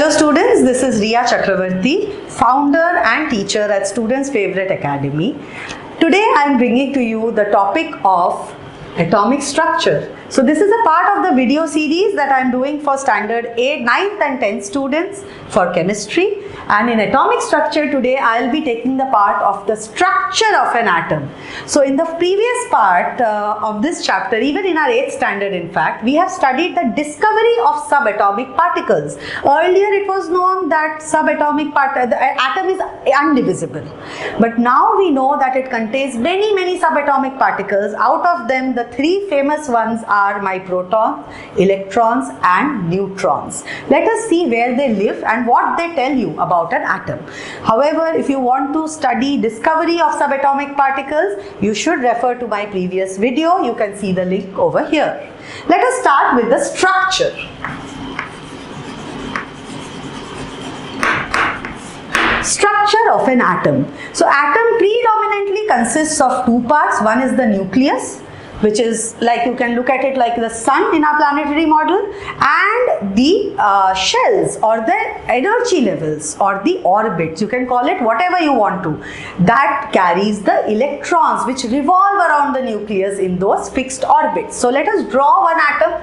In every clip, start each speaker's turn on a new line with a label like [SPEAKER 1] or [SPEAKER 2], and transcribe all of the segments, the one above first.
[SPEAKER 1] Hello students, this is Riya Chakravarti, founder and teacher at Students' Favorite Academy. Today I am bringing to you the topic of atomic structure. So this is a part of the video series that I am doing for standard 8, 9th and 10th students for chemistry, and in atomic structure today I will be taking the part of the structure of an atom. So in the previous part of this chapter, even in our 8th standard in fact, we have studied the discovery of subatomic particles. Earlier it was known that the atom is indivisible, but now we know that it contains many subatomic particles. Out of them, the three famous ones are my protons, electrons and neutrons. Let us see where they live and what they tell you about an atom. However, if you want to study discovery of subatomic particles, you should refer to my previous video. You can see the link over here. Let us start with the structure. Structure of an atom. So atom predominantly consists of two parts. One is the nucleus, which is like, you can look at it like the sun in our planetary model, and the shells or the energy levels or the orbits, you can call it whatever you want to, that carries the electrons which revolve around the nucleus in those fixed orbits. So let us draw one atom.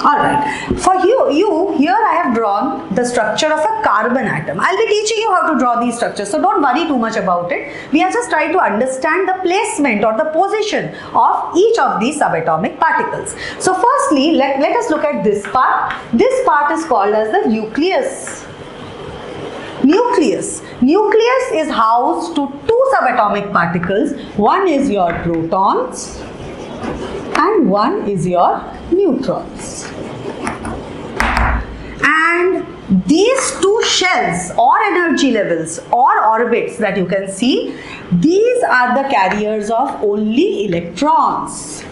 [SPEAKER 1] Alright, for you, here I have drawn the structure of a carbon atom. I'll be teaching you how to draw these structures, so don't worry too much about it. We are just trying to understand the placement or the position of each of these subatomic particles. So firstly, let us look at this part. This part is called as the nucleus. Nucleus is housed to two subatomic particles. One is your protons and one is your neutrons. And these two shells or energy levels or orbits that you can see, these are the carriers of only electrons.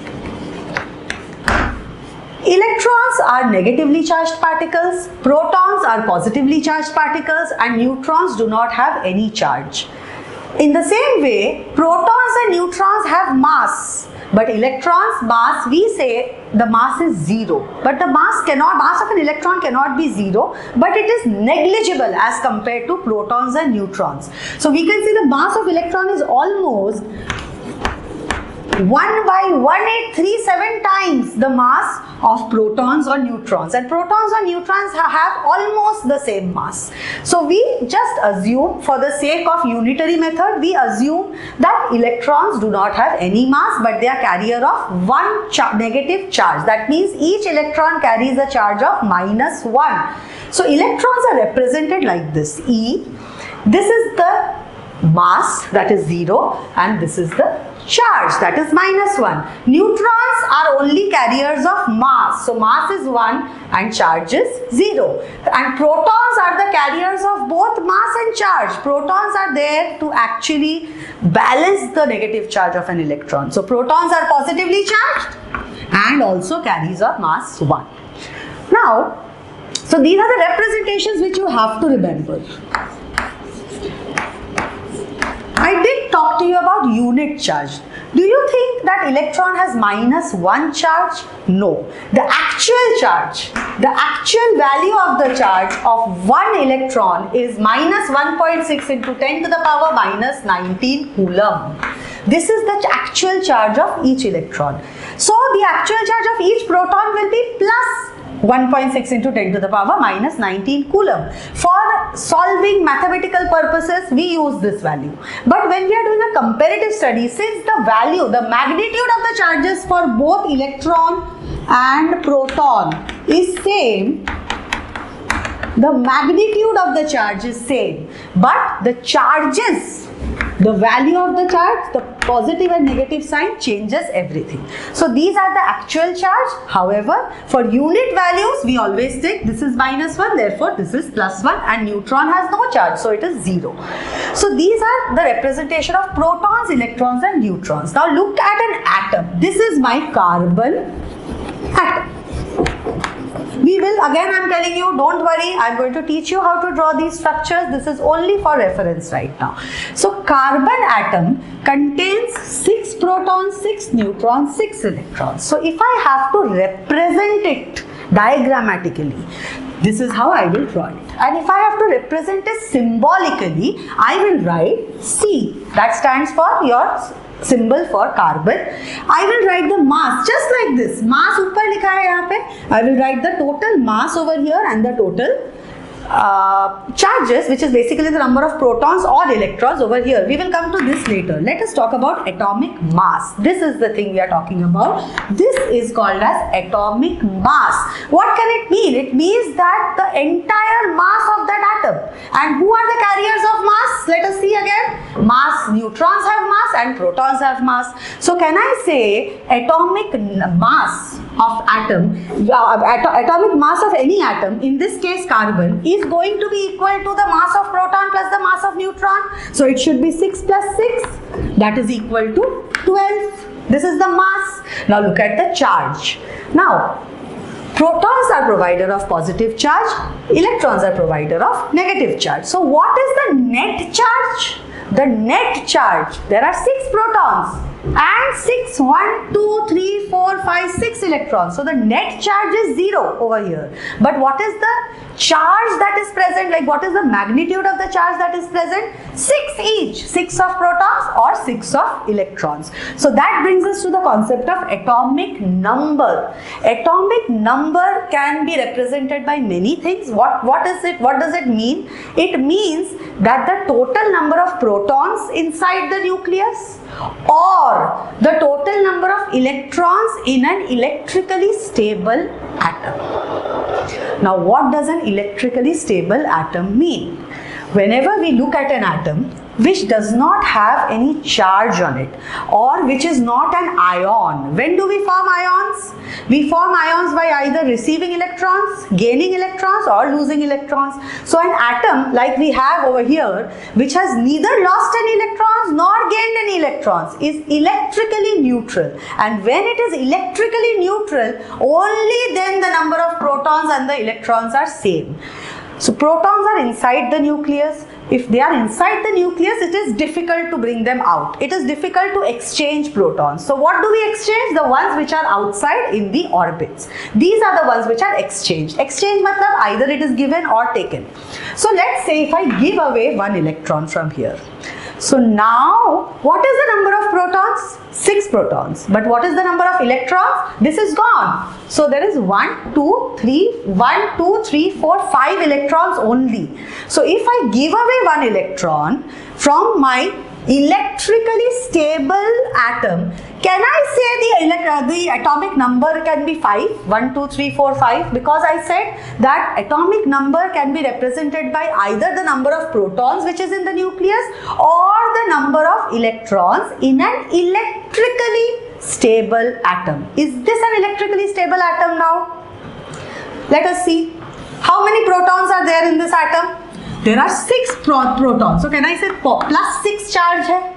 [SPEAKER 1] Electrons are negatively charged particles, protons are positively charged particles, and neutrons do not have any charge. In the same way, protons and neutrons have mass, but electrons mass, we say the mass is zero, but the mass of an electron cannot be zero, but it is negligible as compared to protons and neutrons. So we can see the mass of electron is almost 1/1837 times the mass of protons or neutrons, and protons or neutrons have almost the same mass. So we just assume, for the sake of unitary method, we assume that electrons do not have any mass, but they are carrier of one negative charge. That means each electron carries a charge of -1. So electrons are represented like this, E. This is the mass, that is 0, and this is the charge, that is -1. Neutrons are only carriers of mass, so mass is 1 and charge is 0. And protons are the carriers of both mass and charge. Protons are there to actually balance the negative charge of an electron. So protons are positively charged and also carries a mass 1. Now, so these are the representations which you have to remember. I did talk to you about unit charge. Do you think that electron has -1 charge? No. The actual charge, the actual value of the charge of one electron is -1.6 into 10 to the power -19 coulomb. This is the actual charge of each electron. So the actual charge of each proton will be plus 1.6 into 10 to the power -19 coulomb. For solving mathematical purposes, we use this value. But when we are doing a comparative study, since the value, the magnitude of the charges for both electron and proton is same, the magnitude of the charge is same, but the charges, the value of the charge, the positive and negative sign changes everything. So these are the actual charge. However, for unit values, we always take this is -1, therefore this is +1, and neutron has no charge, so it is 0. So these are the representation of protons, electrons and neutrons. Now look at an atom. This is my carbon atom. We will, again I'm telling you, don't worry, I'm going to teach you how to draw these structures. This is only for reference right now. So carbon atom contains 6 protons, 6 neutrons, 6 electrons. So if I have to represent it diagrammatically, this is how I will draw it. And if I have to represent it symbolically, I will write C. That stands for your symbol for carbon. I will write the mass just like this. Mass ऊपर लिखा है यहाँ पे. I will write the total mass over here and the total charges, which is basically the number of protons or electrons over here. We will come to this later. Let us talk about atomic mass. This is the thing we are talking about. This is called as atomic mass. What can it mean? It means that the entire mass of that atom. And who are the carriers of mass? Let us see again. Mass, neutrons have mass and protons have mass. So can I say atomic mass of atom, atomic mass of any atom, in this case carbon, is going to be equal to the mass of proton plus the mass of neutron. So it should be 6 plus 6, that is equal to 12. This is the mass. Now look at the charge. Now protons are provider of positive charge, electrons are provider of negative charge. So what is the net charge? The net charge, there are 6 protons and 6, 1, 2, 3, 4, 5, 6 electrons. So the net charge is 0 over here. But what is the charge that is present? Like what is the magnitude of the charge that is present? 6 each. 6 of protons or 6 of electrons. So that brings us to the concept of atomic number. Atomic number can be represented by many things. What is it? What does it mean? It means that the total number of protons inside the nucleus or the total number of electrons in an electrically stable atom. Now what does an electrically stable atom mean? Whenever we look at an atom which does not have any charge on it or which is not an ion, when do we form ions? We form ions by either receiving electrons, gaining electrons or losing electrons. So an atom like we have over here, which has neither lost any electrons nor gained any electrons, is electrically neutral. And when it is electrically neutral, only then the number of protons and the electrons are same. So protons are inside the nucleus. If they are inside the nucleus, it is difficult to bring them out. It is difficult to exchange protons. So what do we exchange? The ones which are outside in the orbits. These are the ones which are exchanged. Exchange matlab either it is given or taken. So let's say if I give away 1 electron from here. So now what is the number of protons? 6 protons. But what is the number of electrons? This is gone. So there is 1, 2, 3, 1, 2, 3, 4, 5 electrons only. So if I give away 1 electron from my electrically stable atom, can I say the atomic number can be 5? 1, 2, 3, 4, 5? Because I said that atomic number can be represented by either the number of protons which is in the nucleus or the number of electrons in an electrically stable atom. Is this an electrically stable atom now? Let us see. How many protons are there in this atom? There are 6 protons. So can I say plus 6 charge hai?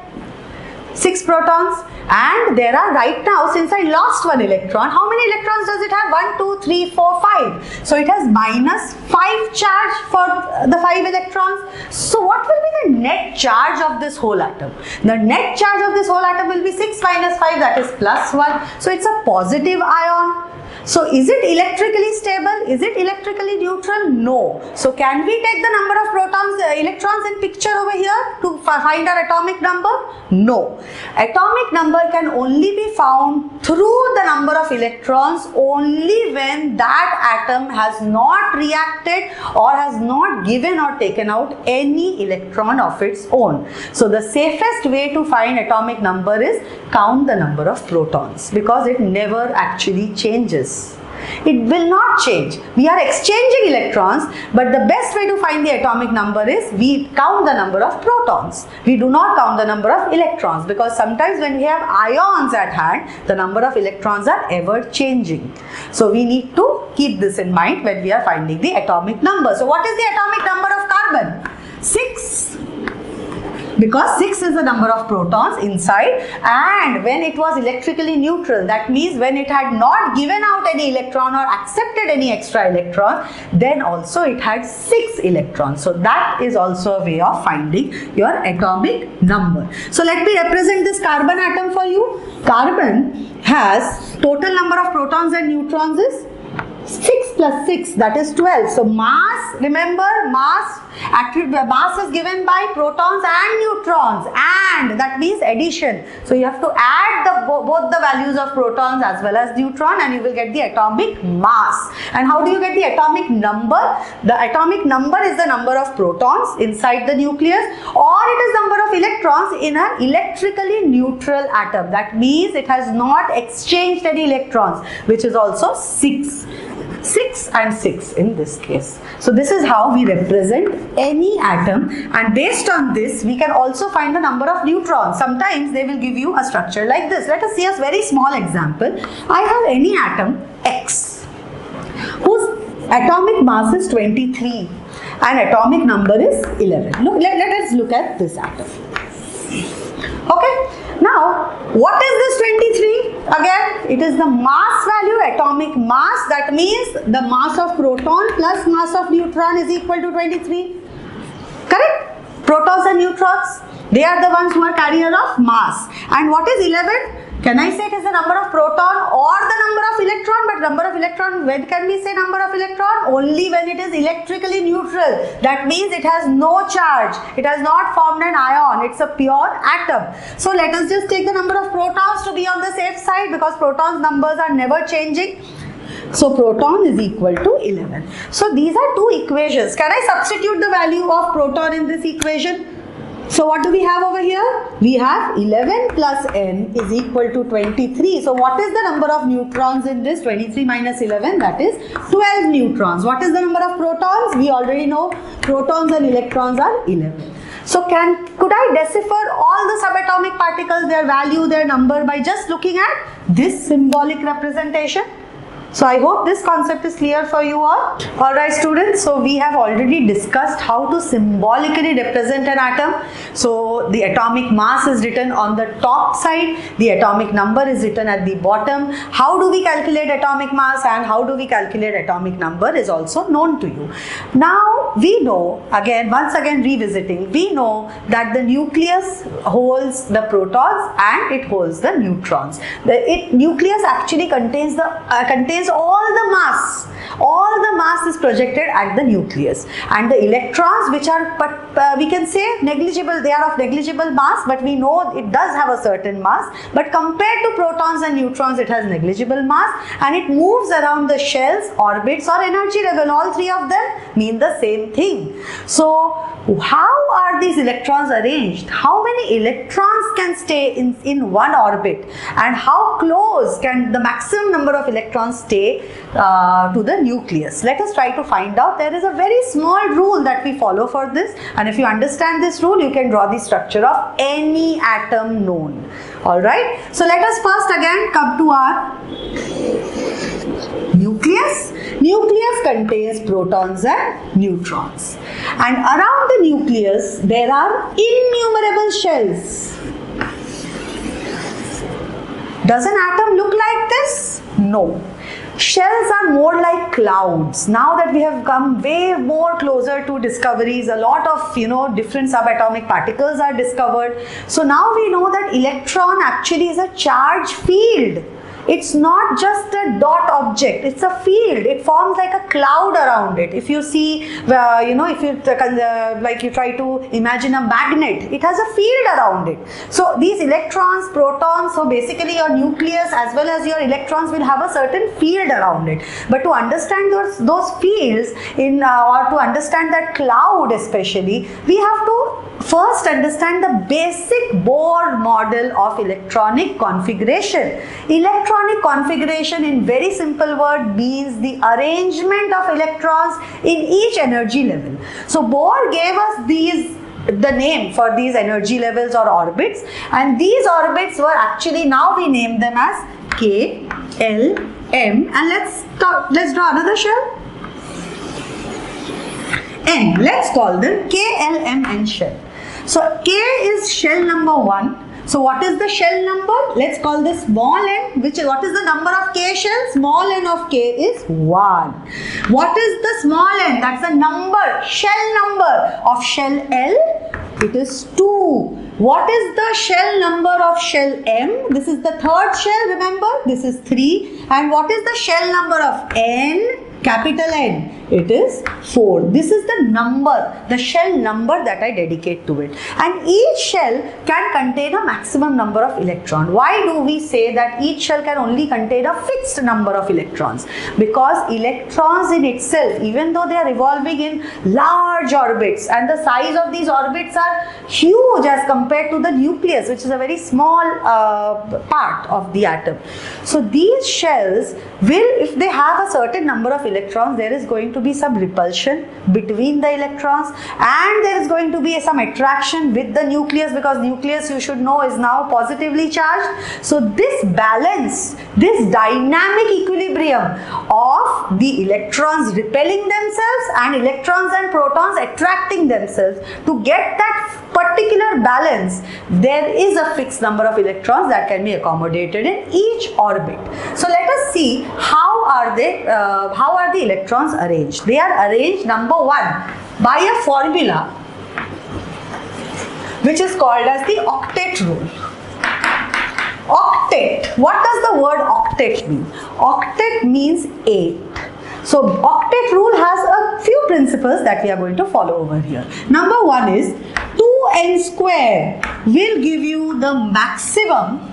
[SPEAKER 1] 6 protons. And there are right now, since I lost 1 electron, how many electrons does it have? 1, 2, 3, 4, 5. So it has minus 5 charge for the 5 electrons. So what will be the net charge of this whole atom? The net charge of this whole atom will be 6 minus 5, that is plus 1. So it's a positive ion. So is it electrically stable? Is it electrically neutral? No. So can we take the number of protons, electrons in picture over here to find our atomic number? No. Atomic number can only be found through the number of electrons only when that atom has not reacted or has not given or taken out any electron of its own. So the safest way to find atomic number is count the number of protons, because it never actually changes. It will not change. We are exchanging electrons, but the best way to find the atomic number is we count the number of protons. We do not count the number of electrons, because sometimes when we have ions at hand, the number of electrons are ever changing. So we need to keep this in mind when we are finding the atomic number. So what is the atomic number of carbon? 6. because 6 is the number of protons inside, and when it was electrically neutral, that means when it had not given out any electron or accepted any extra electron, then also it had 6 electrons. So that is also a way of finding your atomic number. So let me represent this carbon atom for you. Carbon has total number of protons and neutrons is 6 plus 6, that is 12. So mass, remember, mass is given by protons and neutrons, and that means addition. So you have to add both the values of protons as well as neutron, and you will get the atomic mass. And how do you get the atomic number? The atomic number is the number of protons inside the nucleus, or it is number of electrons in an electrically neutral atom. That means it has not exchanged any electrons, which is also 6. 6 and 6 in this case. So this is how we represent any atom, and based on this we can also find the number of neutrons. Sometimes they will give you a structure like this. Let us see a very small example. I have any atom X whose atomic mass is 23 and atomic number is 11. Look, let us look at this atom. Okay. Now, what is this 23? Again, it is the mass value, atomic mass. That means the mass of proton plus mass of neutron is equal to 23. Correct? Protons and neutrons, they are the ones who are carrier of mass. And what is 11? Can I say it is the number of proton or the number of electron? But number of electron, when can we say number of electron? Only when it is electrically neutral. That means it has no charge. It has not formed an ion. It's a pure atom. So let us just take the number of protons to be on the safe side, because protons numbers are never changing. So proton is equal to 11. So these are two equations. Can I substitute the value of proton in this equation? So what do we have over here? We have 11 plus n is equal to 23. So what is the number of neutrons in this? 23 minus 11, that is 12 neutrons. What is the number of protons? We already know protons and electrons are 11. So could I decipher all the subatomic particles, their value, their number by just looking at this symbolic representation? So I hope this concept is clear for you all. Alright students, so we have already discussed how to symbolically represent an atom. So the atomic mass is written on the top side, the atomic number is written at the bottom. How do we calculate atomic mass and how do we calculate atomic number is also known to you. Now we know, once again revisiting, we know that the nucleus holds the protons and it holds the neutrons. The nucleus actually contains all the mass. All the mass is projected at the nucleus, and the electrons, which are we can say negligible, they are of negligible mass, but we know it does have a certain mass. But compared to protons and neutrons, it has negligible mass, and it moves around the shells, orbits, or energy level. All three of them mean the same thing. So how are these electrons arranged? How many electrons can stay in one orbit, and how close can the maximum number of electrons stay to the nucleus? Let us try to find out. There is a very small rule that we follow for this, and if you understand this rule, you can draw the structure of any atom known. Alright, so let us first again come to our nucleus. Nucleus contains protons and neutrons, and around the nucleus there are innumerable shells. Does an atom look like this? No. Shells are more like clouds. Now that we have come way more closer to discoveries, a lot of different subatomic particles are discovered. So now we know that electron actually is a charge field. It's not just a dot object, it's a field. It forms like a cloud around it. If you see, if you like you try to imagine a magnet, it has a field around it. So these electrons, protons, so basically your nucleus as well as your electrons will have a certain field around it. But to understand those fields or to understand that cloud especially, we have to first understand the basic Bohr model of electronic configuration. Electronic configuration in very simple word means the arrangement of electrons in each energy level. So Bohr gave us the name for these energy levels or orbits, and these orbits were actually, now we name them as K, L, M, and let's draw another shell. N. Let's call them K, L, M, N shell. So K is shell number 1. So what is the shell number? Let's call this small n, what is the number of K shells? Small n of K is 1. What is the small n? That's the number, shell number of shell L. It is 2. What is the shell number of shell M? This is the third shell, remember? This is 3. And what is the shell number of N? Capital N. It is 4. This is the number, the shell number that I dedicate to it. And each shell can contain a maximum number of electrons. Why do we say that each shell can only contain a fixed number of electrons? Because electrons in itself, even though they are revolving in large orbits, and the size of these orbits are huge as compared to the nucleus, which is a very small part of the atom. So these shells will, if they have a certain number of electrons, there is going to be some repulsion between the electrons, and there is going to be some attraction with the nucleus, because nucleus, you should know, is now positively charged. So this balance, this dynamic equilibrium of the electrons repelling themselves and electrons and protons attracting themselves, to get that particular balance, there is a fixed number of electrons that can be accommodated in each orbit. So let us see how are the electrons arranged. They are arranged, number 1, by a formula which is called as the octet rule. Octet. What does the word octet mean? Octet means 8. So octet rule has a few principles that we are going to follow over here. Number 1 is 2n square will give you the maximum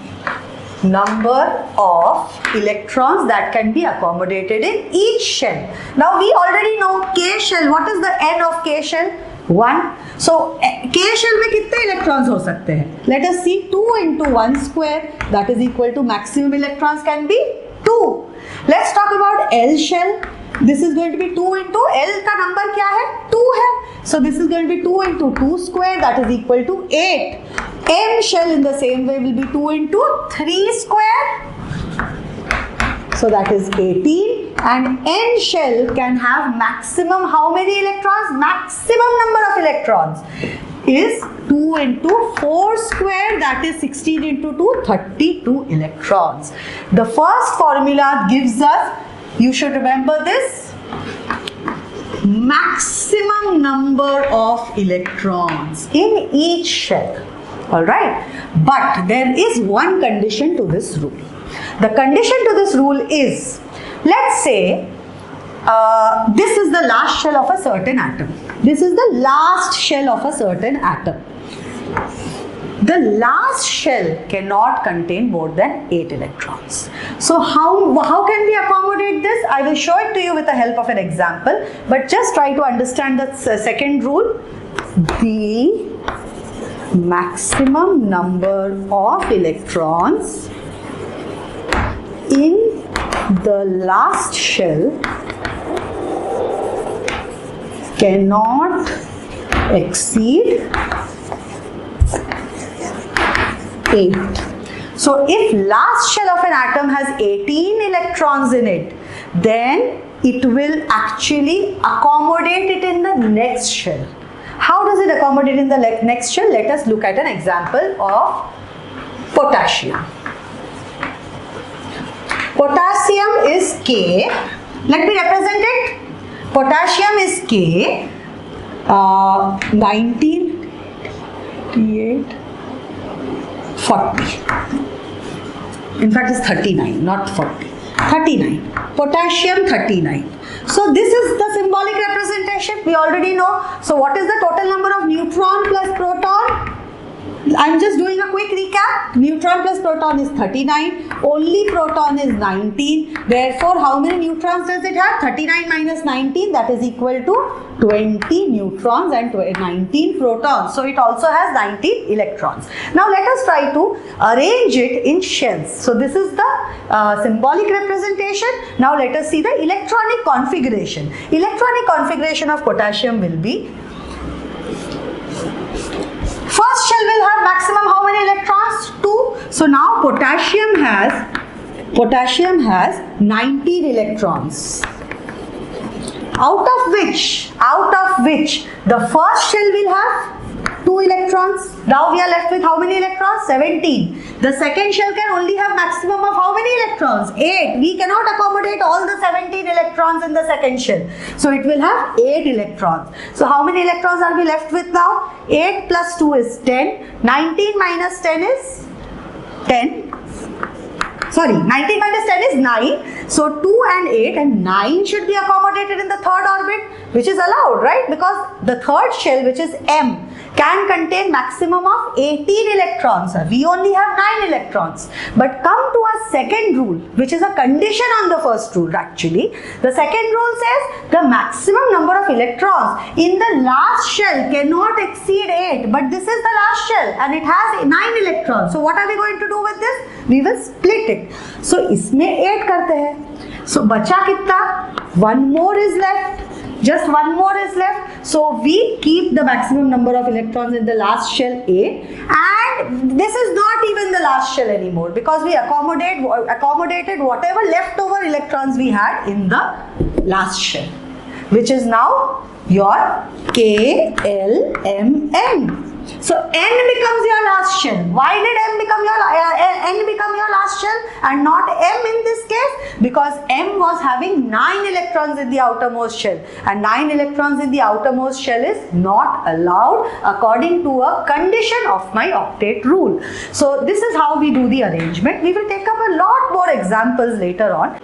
[SPEAKER 1] number of electrons that can be accommodated in each shell. Now we already know K shell. What is the n of K shell? 1. So K shell में कितने electrons हो सकते हैं? Let us see. 2 into 1 square, that is equal to maximum electrons can be 2. Let's talk about L shell. This is going to be 2 into L का number क्या है? 2 है. So this is going to be 2 into 2 square, that is equal to 8. M shell in the same way will be 2 into 3 square. So that is 18. And N shell can have maximum how many electrons? Maximum number of electrons is 2 into 4 square, that is 16 into 2, 32 electrons. The first formula gives us, you should remember this, maximum number of electrons in each shell. Alright, but there is one condition to this rule. The condition to this rule is, let's say this is the last shell of a certain atom. This is the last shell of a certain atom. The last shell cannot contain more than 8 electrons. So how can we accommodate this? I will show it to you with the help of an example, but just try to understand the second rule. The maximum number of electrons in the last shell cannot exceed 8. So if last shell of an atom has 18 electrons in it, then it will actually accommodate it in the next shell. How does it accommodate in the next shell? Let us look at an example of potassium. Potassium is K. Let me represent it. Potassium is K. 19, 38, 40. In fact, it's 39, not 40. 39. Potassium 39. So this is the symbolic representation. We already know. So what is the total number of neutron plus proton? I'm just doing a quick recap. Neutron plus proton is 39. Only proton is 19. Therefore, how many neutrons does it have? 39 minus 19, that is equal to 20 neutrons and 19 protons. So it also has 19 electrons. Now let us try to arrange it in shells. So this is the symbolic representation. Now let us see the electronic configuration. Electronic configuration of potassium will be, first shell will have maximum how many electrons? 2. So now potassium has 19 electrons. Out of which the first shell will have 2 electrons. Now we are left with how many electrons? 17. The second shell can only have maximum of how many electrons? 8. We cannot accommodate all the 17 electrons in the second shell. So it will have 8 electrons. So how many electrons are we left with now? 8 plus 2 is 10. 19 minus 10 is 10. Sorry, 19 minus 10 is 9. So 2 and 8 and 9 should be accommodated in the third orbit, which is allowed, right? Because the third shell, which is M, can contain maximum of 18 electrons. We only have 9 electrons. But come to our second rule, which is a condition on the first rule actually. The second rule says the maximum number of electrons in the last shell cannot exceed 8. But this is the last shell and it has 9 electrons. So what are we going to do with this? We will split it. So इसमें 8 करते हैं. So बचा कितना? 1 more is left. Just 1 more is left. So we keep the maximum number of electrons in the last shell A, and this is not even the last shell anymore because we accommodated whatever leftover electrons we had in the last shell, which is now your K, L, M, N. So N becomes your last shell. Why did N become your last shell and not M in this case? Because M was having 9 electrons in the outermost shell, and 9 electrons in the outermost shell is not allowed according to a condition of my octet rule. So this is how we do the arrangement. We will take up a lot more examples later on.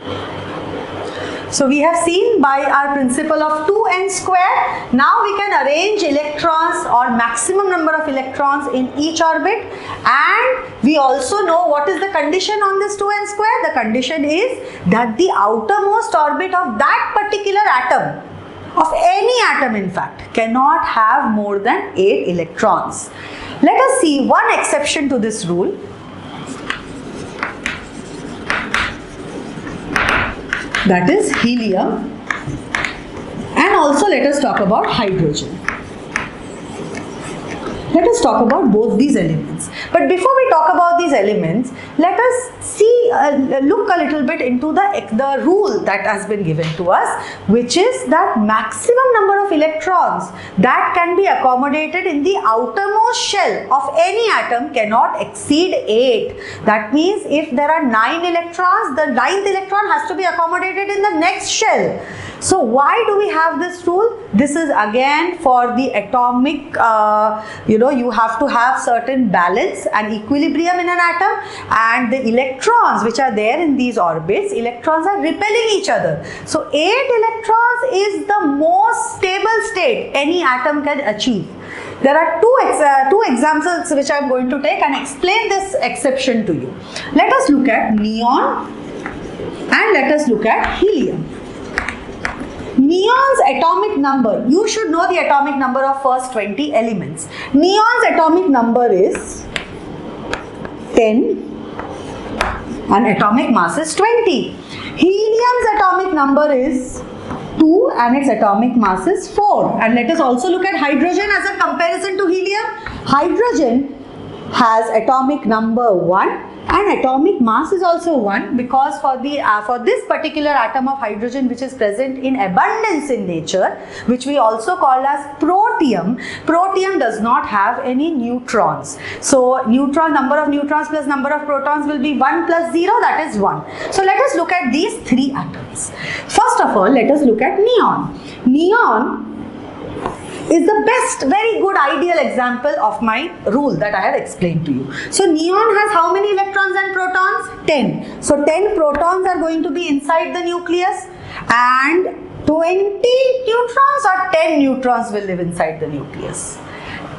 [SPEAKER 1] So we have seen by our principle of 2n square, now we can arrange electrons or maximum number of electrons in each orbit, and we also know what is the condition on this 2n square. The condition is that the outermost orbit of that particular atom, of any atom in fact, cannot have more than 8 electrons. Let us see one exception to this rule. That is helium, and also let us talk about hydrogen. Let us talk about both these elements. But before we talk about these elements, let us see, look a little bit into the rule that has been given to us, which is that maximum number of electrons that can be accommodated in the outermost shell of any atom cannot exceed 8. That means if there are 9 electrons, the 9th electron has to be accommodated in the next shell. So why do we have this rule? This is again for the atomic, you have to have certain balance and equilibrium in an atom, and the electrons which are there in these orbits, electrons are repelling each other. So 8 electrons is the most stable state any atom can achieve. There are two examples which I am going to take and explain this exception to you. Let us look at neon and let us look at helium. Neon's atomic number, you should know the atomic number of first 20 elements. Neon's atomic number is 10 and atomic mass is 20. Helium's atomic number is 2 and its atomic mass is 4. And let us also look at hydrogen as a comparison to helium. Hydrogen has atomic number 1 and atomic mass is also 1, because for this particular atom of hydrogen which is present in abundance in nature, which we also call as protium, protium does not have any neutrons. So number of neutrons plus number of protons will be 1 plus 0, that is 1. So let us look at these 3 atoms. First of all, let us look at neon. Neon is the best, very good ideal example of my rule that I have explained to you. So neon has how many electrons and protons? 10. So 10 protons are going to be inside the nucleus, and 20 neutrons or 10 neutrons will live inside the nucleus.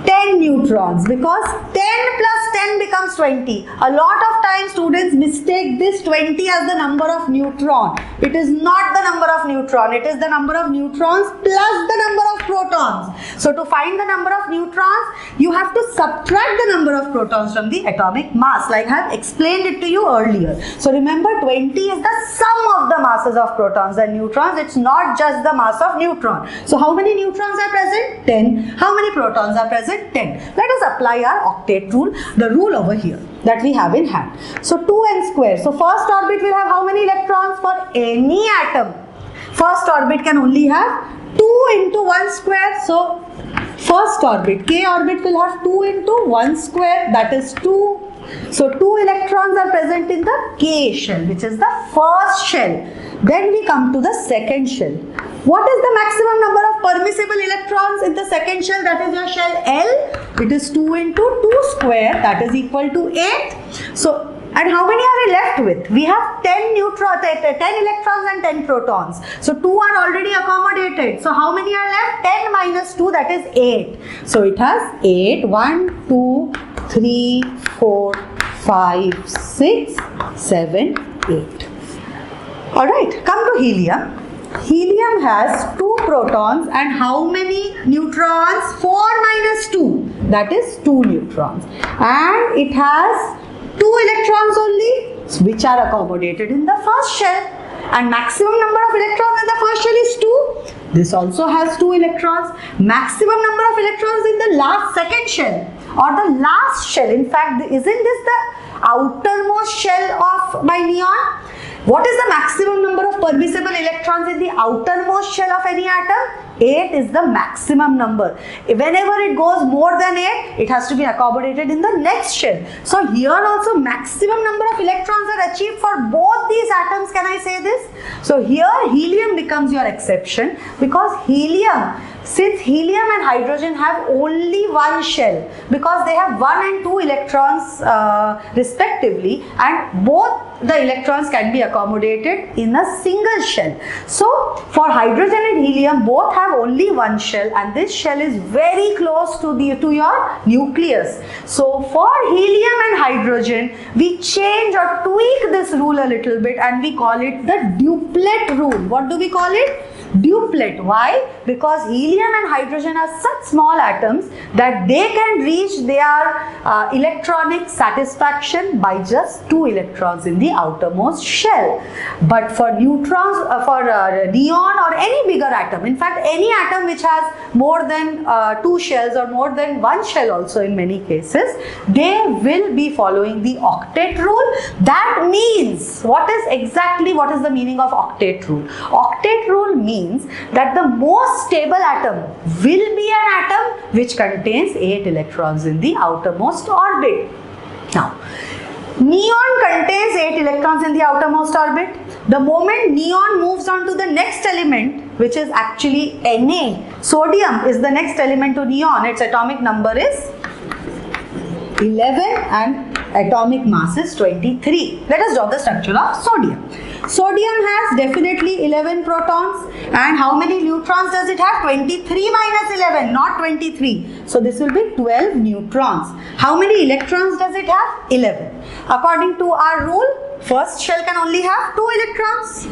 [SPEAKER 1] 10 neutrons, because 10 plus 10 becomes 20. A lot of times students mistake this 20 as the number of neutron. It is not the number of neutron. It is the number of neutrons plus the number of protons. So to find the number of neutrons, you have to subtract the number of protons from the atomic mass, like I have explained it to you earlier. So remember, 20 is the sum of the masses of protons and neutrons. It's not just the mass of neutron. So how many neutrons are present? 10. How many protons are present? 10. Let us apply our octet rule, the rule over here that we have in hand. So 2n square. So first orbit will have how many electrons? For any atom, first orbit can only have 2 into 1 square. So first orbit. K orbit will have 2 into 1 square, that is 2. So 2 electrons are present in the K shell, which is the first shell. Then we come to the second shell. What is the maximum number of permissible electrons in the second shell? That is your shell L. It is 2 into 2 square, that is equal to 8. So, and how many are we left with? We have 10 electrons and 10 protons. So 2 are already accommodated. So how many are left? 10 minus 2, that is 8. So it has 8. 1, 2, 3, 4, 5, 6, 7, 8. Alright, come to helium. Helium has 2 protons and how many neutrons? 4 minus 2, that is 2 neutrons. And it has 2 electrons only, which are accommodated in the first shell. And maximum number of electrons in the first shell is 2. This also has 2 electrons. Maximum number of electrons in the second shell or the last shell. In fact, isn't this the outermost shell of my neon? What is the maximum number of permissible electrons in the outermost shell of any atom? 8 is the maximum number. Whenever it goes more than 8, it has to be accommodated in the next shell. So here also maximum number of electrons are achieved for both these atoms. Can I say this? So here helium becomes your exception, because since helium and hydrogen have only one shell, because they have 1 and 2 electrons respectively, and both the electrons can be accommodated in a single shell. So for hydrogen and helium, both have only one shell, and this shell is very close to your nucleus. So for helium and hydrogen, we change or tweak this rule a little bit and we call it the duplet rule. What do we call it? Duplet. Why? Because helium and hydrogen are such small atoms that they can reach their electronic satisfaction by just 2 electrons in the outermost shell. But for neutrons, neon or any bigger atom, in fact any atom which has more than 2 shells or more than 1 shell also in many cases, they will be following the octet rule. That means, what is the meaning of octet rule? Octet rule means that the most stable atom will be an atom which contains 8 electrons in the outermost orbit. Now, neon contains 8 electrons in the outermost orbit. The moment neon moves on to the next element, which is actually Na, sodium is the next element to neon. Its atomic number is 11 and atomic mass is 23. Let us draw the structure of sodium. Sodium has definitely 11 protons, and how many neutrons does it have? 23 minus 11, not 23. So this will be 12 neutrons. How many electrons does it have? 11. According to our rule, first shell can only have 2 electrons.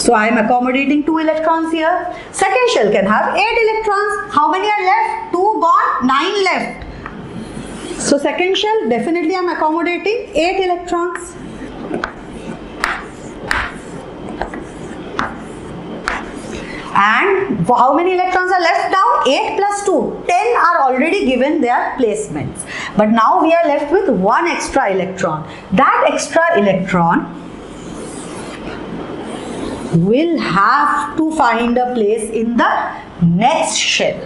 [SPEAKER 1] So I am accommodating 2 electrons here. Second shell can have 8 electrons. How many are left? 2 gone, 9 left. So second shell, definitely I am accommodating 8 electrons. And how many electrons are left now? 8 plus 2. 10 are already given their placements. But now we are left with 1 extra electron. That extra electron will have to find a place in the next shell.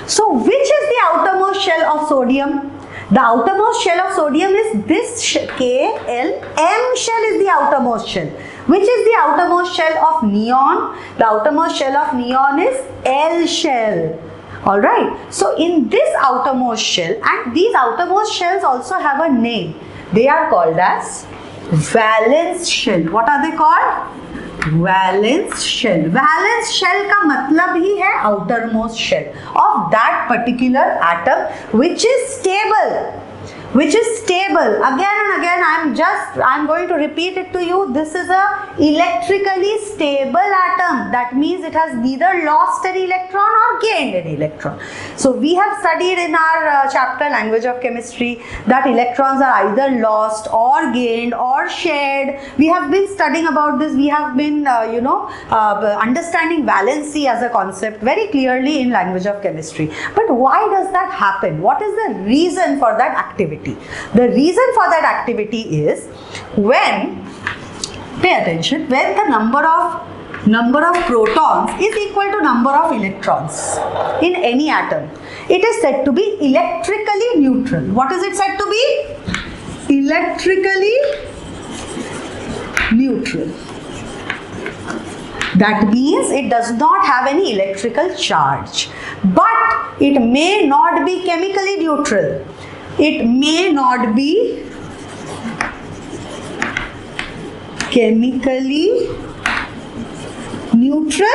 [SPEAKER 1] So which is the outermost shell of sodium? The outermost shell of sodium is this K, L, M shell is the outermost shell. Which is the outermost shell of neon? The outermost shell of neon is L shell. Alright, so in this outermost shell, and these outermost shells also have a name. They are called as valence shell. What are they called? Valence shell. Valence shell का मतलब ही है outermost shell of that particular atom which is stable. Again and again, I'm going to repeat it to you. This is a electrically stable atom. That means it has neither lost any electron or gained any electron. So we have studied in our chapter Language of Chemistry that electrons are either lost or gained or shared. We have been studying about this. We have been understanding valency as a concept very clearly in Language of Chemistry. But why does that happen? What is the reason for that activity? The reason for that activity is when, pay attention, when the number of number of protons is equal to number of electrons in any atom, it is said to be electrically neutral. What is it said to be? Electrically neutral. That means it does not have any electrical charge, but it may not be chemically neutral. It may not be chemically neutral,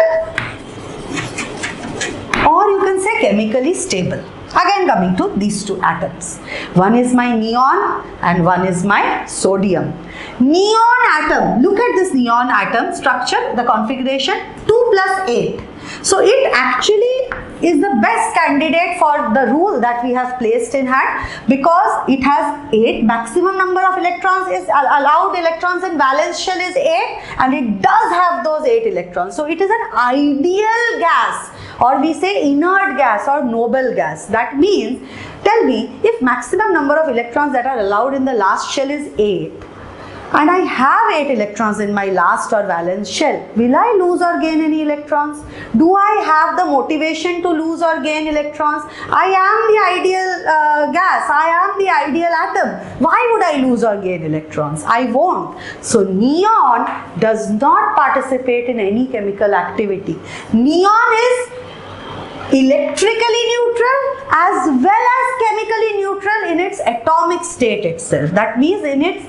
[SPEAKER 1] or you can say chemically stable. Again, coming to these two atoms. One is my neon and one is my sodium. Neon atom, look at this neon atom structure, the configuration 2 plus 8. So it actually is the best candidate for the rule that we have placed in hand, because it has 8, maximum number of electrons is allowed electrons in valence shell is 8, and it does have those 8 electrons. So it is an ideal gas, or we say inert gas or noble gas. That means, tell me, if maximum number of electrons that are allowed in the last shell is 8, and I have 8 electrons in my last or valence shell, will I lose or gain any electrons? Do I have the motivation to lose or gain electrons? I am the ideal gas, I am the ideal atom. Why would I lose or gain electrons? I won't. So neon does not participate in any chemical activity. Neon is electrically neutral as well as chemically neutral in its atomic state itself. That means in its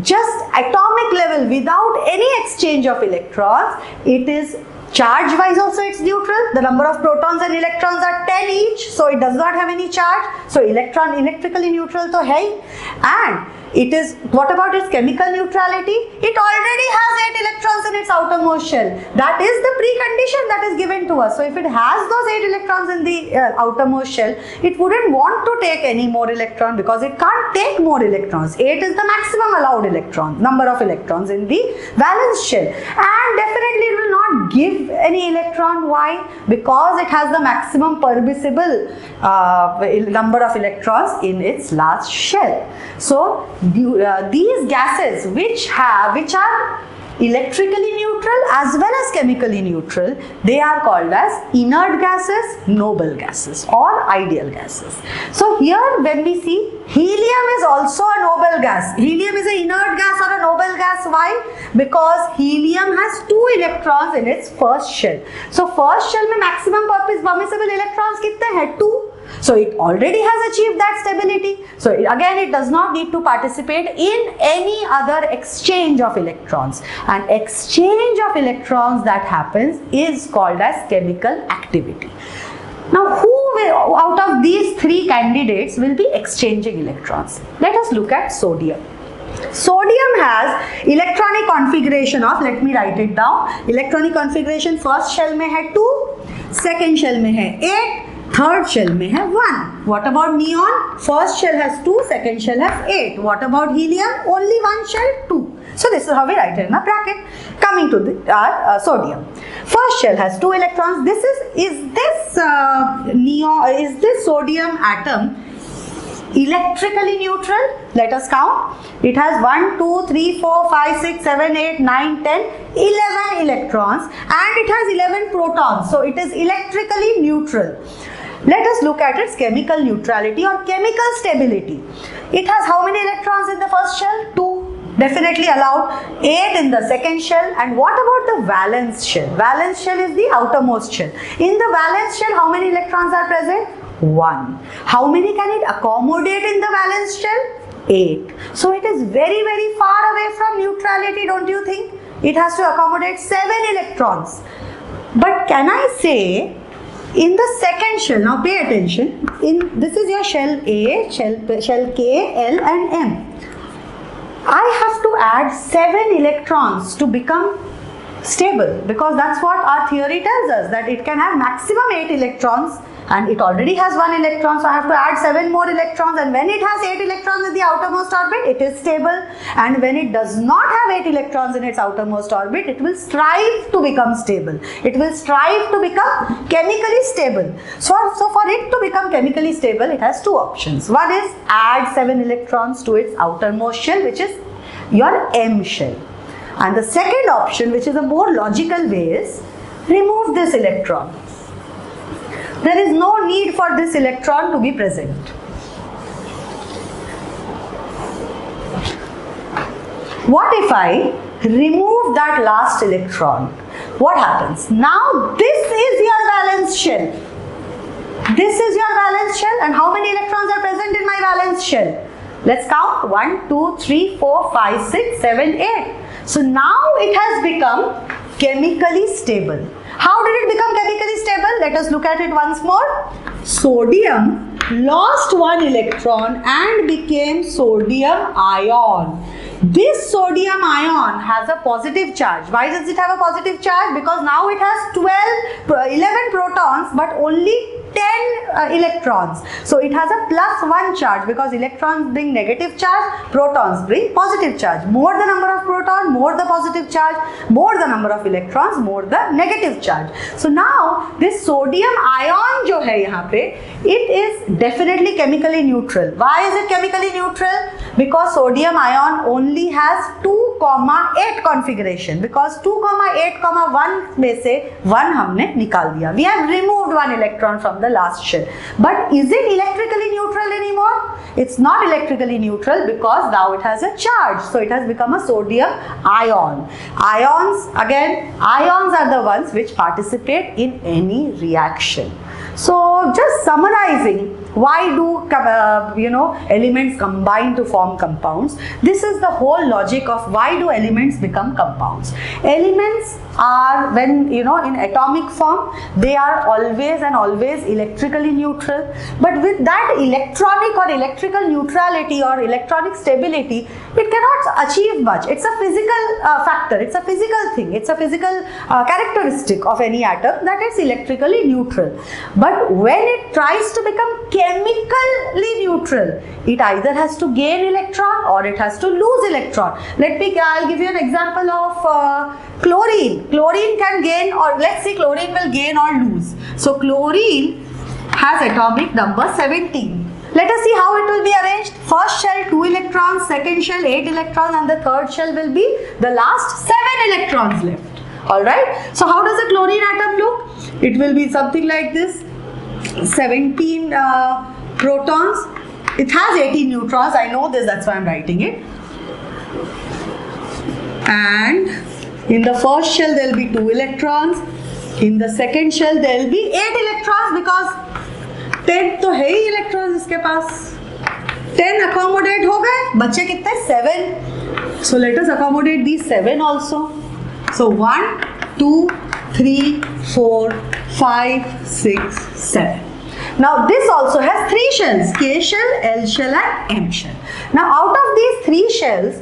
[SPEAKER 1] just atomic level, without any exchange of electrons, it is charge wise also it's neutral. The number of protons and electrons are 10 each, so it does not have any charge. So electron electrically neutral to hai. And it is, what about its chemical neutrality? It already has 8 electrons in its outermost shell. That is the precondition that is given to us. So if it has those 8 electrons in the outermost shell, it wouldn't want to take any more electron, because it can't take more electrons. 8 is the maximum allowed electron, number of electrons in the valence shell. And definitely it will not give any electron. Why? Because it has the maximum permissible number of electrons in its last shell. So these gases which are electrically neutral as well as chemically neutral, they are called as inert gases, noble gases, or ideal gases. So here when we see, helium is also a noble gas. Helium is an inert gas or a noble gas. Why? Because helium has 2 electrons in its first shell. So first shell mein maximum permissible electrons kitne hai? 2. So it already has achieved that stability. So again, it does not need to participate in any other exchange of electrons. And exchange of electrons that happens is called as chemical activity. Now, who will, out of these 3 candidates will be exchanging electrons? Let us look at sodium. Sodium has electronic configuration of, let me write it down, electronic configuration first shell mein hai 2, second shell mein hai 8, third shell may have 1. What about neon? First shell has 2, second shell has 8. What about helium? Only 1 shell, 2. So this is how we write it in a bracket. Coming to the sodium. First shell has 2 electrons. Is this sodium atom electrically neutral? Let us count. It has 1, 2, 3, 4, 5, 6, 7, 8, 9, 10, 11 electrons, and it has 11 protons. So it is electrically neutral. Let us look at its chemical neutrality or chemical stability. It has how many electrons in the first shell? 2. Definitely allowed. 8 in the second shell. And what about the valence shell? Valence shell is the outermost shell. In the valence shell, how many electrons are present? 1. How many can it accommodate in the valence shell? 8. So it is very, very far away from neutrality, don't you think? It has to accommodate 7 electrons. But can I say, in the second shell, now pay attention, this is your shell A, shell K, L and M. I have to add 7 electrons to become stable, because that's what our theory tells us, that it can have maximum 8 electrons and it already has 1 electron, so I have to add 7 more electrons, and when it has 8 electrons in the outermost orbit, it is stable, and when it does not have 8 electrons in its outermost orbit, it will strive to become stable. It will strive to become chemically stable. So for it to become chemically stable, it has 2 options. One is add 7 electrons to its outermost shell, which is your M shell. And the second option, which is a more logical way, is remove this electron. There is no need for this electron to be present. What if I remove that last electron? What happens? Now this is your valence shell. This is your valence shell, and how many electrons are present in my valence shell? Let's count. 1, 2, 3, 4, 5, 6, 7, 8. So now it has become chemically stable. How did it become chemically stable? Let us look at it once more. Sodium lost one electron and became sodium ion. This sodium ion has a positive charge. Why does it have a positive charge? Because now it has 11 protons but only 10 electrons. So it has a +1 charge, because electrons bring negative charge, protons bring positive charge. More the number of protons, more the positive charge, more the number of electrons, more the negative charge. So now this sodium ion jo hai yahan pe, it is definitely chemically neutral. Why is it chemically neutral? Because sodium ion only has 2,8 configuration. Because 2,8,1 में से 1 हमने निकाल दिया. We have removed 1 electron from the last shell. But is it electrically neutral anymore? It's not electrically neutral because now it has a charge. So it has become a sodium ion. Ions, again, ions are the ones which participate in any reaction. So just summarizing, why do elements combine to form compounds? This is the whole logic of why do elements become compounds. Elements are, when in atomic form, they are always and always electrically neutral. But with that electronic or electrical neutrality or electronic stability, it cannot achieve much. It's a physical factor. It's a physical thing. It's a physical characteristic of any atom, that it's electrically neutral. But when it tries to become chemically neutral, it either has to gain electron or it has to lose electron. I'll give you an example of chlorine. Chlorine can gain, or let's say chlorine will gain or lose. So chlorine has atomic number 17. Let us see how it will be arranged. First shell 2 electrons, second shell 8 electrons, and the third shell will be the last 7 electrons left. Alright. So how does a chlorine atom look? It will be something like this. 17 protons. It has 18 neutrons. I know this, that's why I'm writing it. And in the first shell there will be 2 electrons. In the second shell there will be 8 electrons, because 10 तो है ही electrons इसके पास. 10 accommodate हो गए. बच्चे कितने? 7. So let us accommodate these 7 also. So 1, 2, 3, 4, 5, 6, 7. Now this also has 3 shells, K shell, L shell and M shell. Now out of these 3 shells,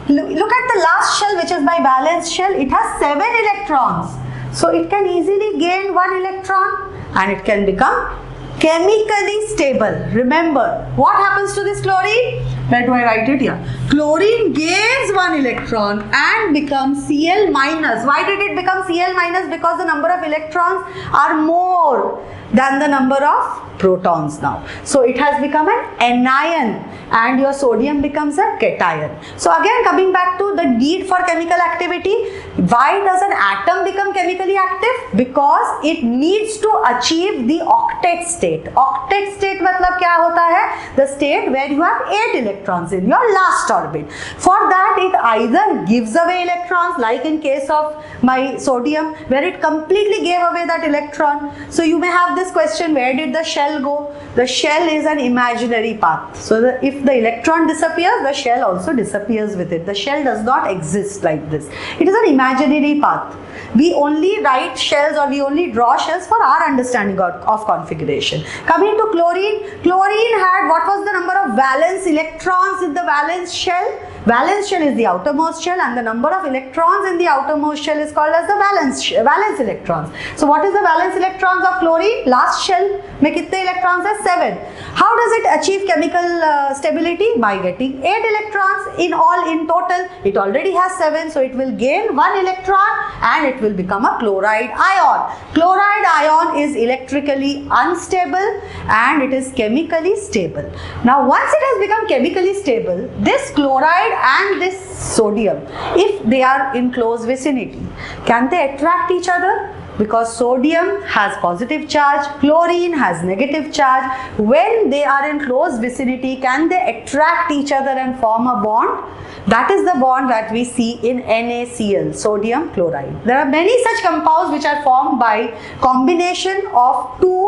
[SPEAKER 1] look at the last shell, which is my valence shell. It has 7 electrons. So it can easily gain 1 electron and it can become chemically stable. Remember, what happens to this chlorine? Where do I write it here? Chlorine gains 1 electron and becomes Cl minus. Why did it become Cl minus? Because the number of electrons are more than the number of protons now. So it has become an anion and your sodium becomes a cation. So again, coming back to the need for chemical activity, why does an atom become chemically active? Because it needs to achieve the octet state. Octet state matlab kya hota hai? The state where you have 8 electrons in your last orbit. For that, it either gives away electrons, like in case of my sodium, where it completely gave away that electron. So you may have this question, where did the shell go? The shell is an imaginary path. So if the electron disappears, the shell also disappears with it. The shell does not exist like this. It is an imaginary path. We only write shells, or we only draw shells for our understanding of configuration. Coming to chlorine, chlorine had, what was the number of valence electrons in the valence shell? Valence shell is the outermost shell, and the number of electrons in the outermost shell is called as the valence electrons. So what is the valence electrons of chlorine? last shell में कितने electrons है? 7. How does it achieve chemical stability? By getting 8 electrons in all. In total it already has 7, so it will gain 1 electron and it will become a chloride ion. Chloride ion is electrically unstable and it is chemically stable. Now once it has become chemically stable, this chloride and this sodium, if they are in close vicinity, can they attract each other? Because sodium has positive charge, chlorine has negative charge. When they are in close vicinity, can they attract each other and form a bond? That is the bond that we see in NaCl, sodium chloride. There are many such compounds which are formed by combination of two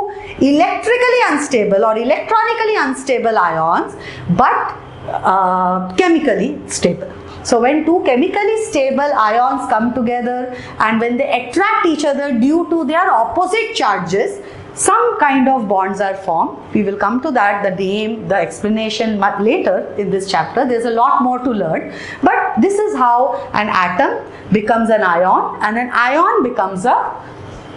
[SPEAKER 1] electrically unstable or electronically unstable ions, but chemically stable. So when two chemically stable ions come together and when they attract each other due to their opposite charges, some kind of bonds are formed. We will come to that, the name, the explanation later in this chapter. There's a lot more to learn. But this is how an atom becomes an ion and an ion becomes a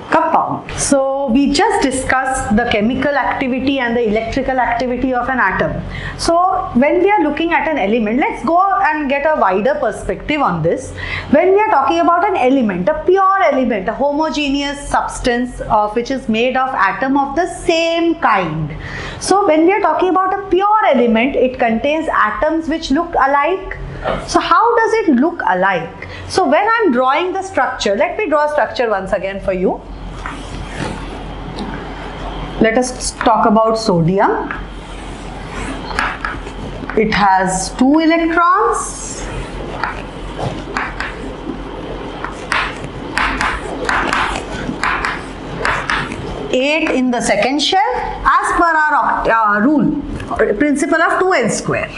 [SPEAKER 1] compound. So we just discussed the chemical activity and the electrical activity of an atom. So when we are looking at an element, let's go and get a wider perspective on this. When we are talking about an element, a pure element, a homogeneous substance which is made of atom of the same kind. So when we are talking about a pure element, it contains atoms which look alike. So how does it look alike? So when I am drawing the structure, let me draw a structure once again for you. Let us talk about sodium. It has 2 electrons. Eight in the second shell as per our rule, principle of 2n square.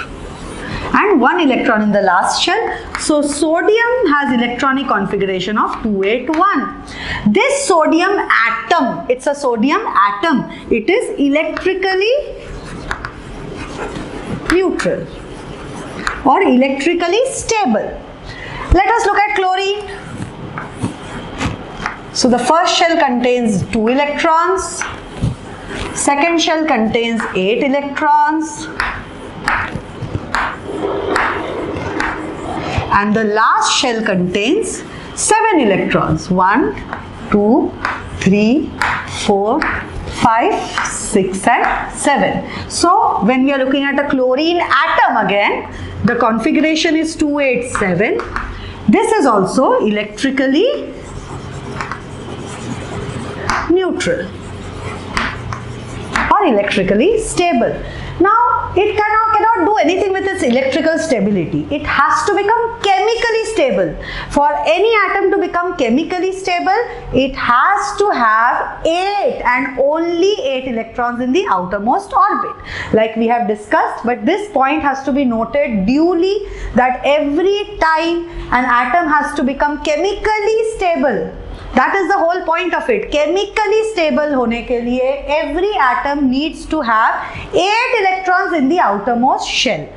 [SPEAKER 1] And 1 electron in the last shell. So sodium has electronic configuration of 281. This sodium atom, it's a sodium atom. It is electrically neutral or electrically stable. Let us look at chlorine. So the first shell contains 2 electrons. Second shell contains 8 electrons. And the last shell contains 7 electrons. 1, 2, 3, 4, 5, 6 and 7. So when we are looking at a chlorine atom again, the configuration is 287. This is also electrically neutral or electrically stable. Now it cannot do anything with its electrical stability. It has to become chemically stable. For any atom to become chemically stable, it has to have 8 and only 8 electrons in the outermost orbit. Like we have discussed, but this point has to be noted duly that every time an atom has to become chemically stable. That is the whole point of it. Chemically stable होने के लिए every atom needs to have 8 electrons in the outermost shell.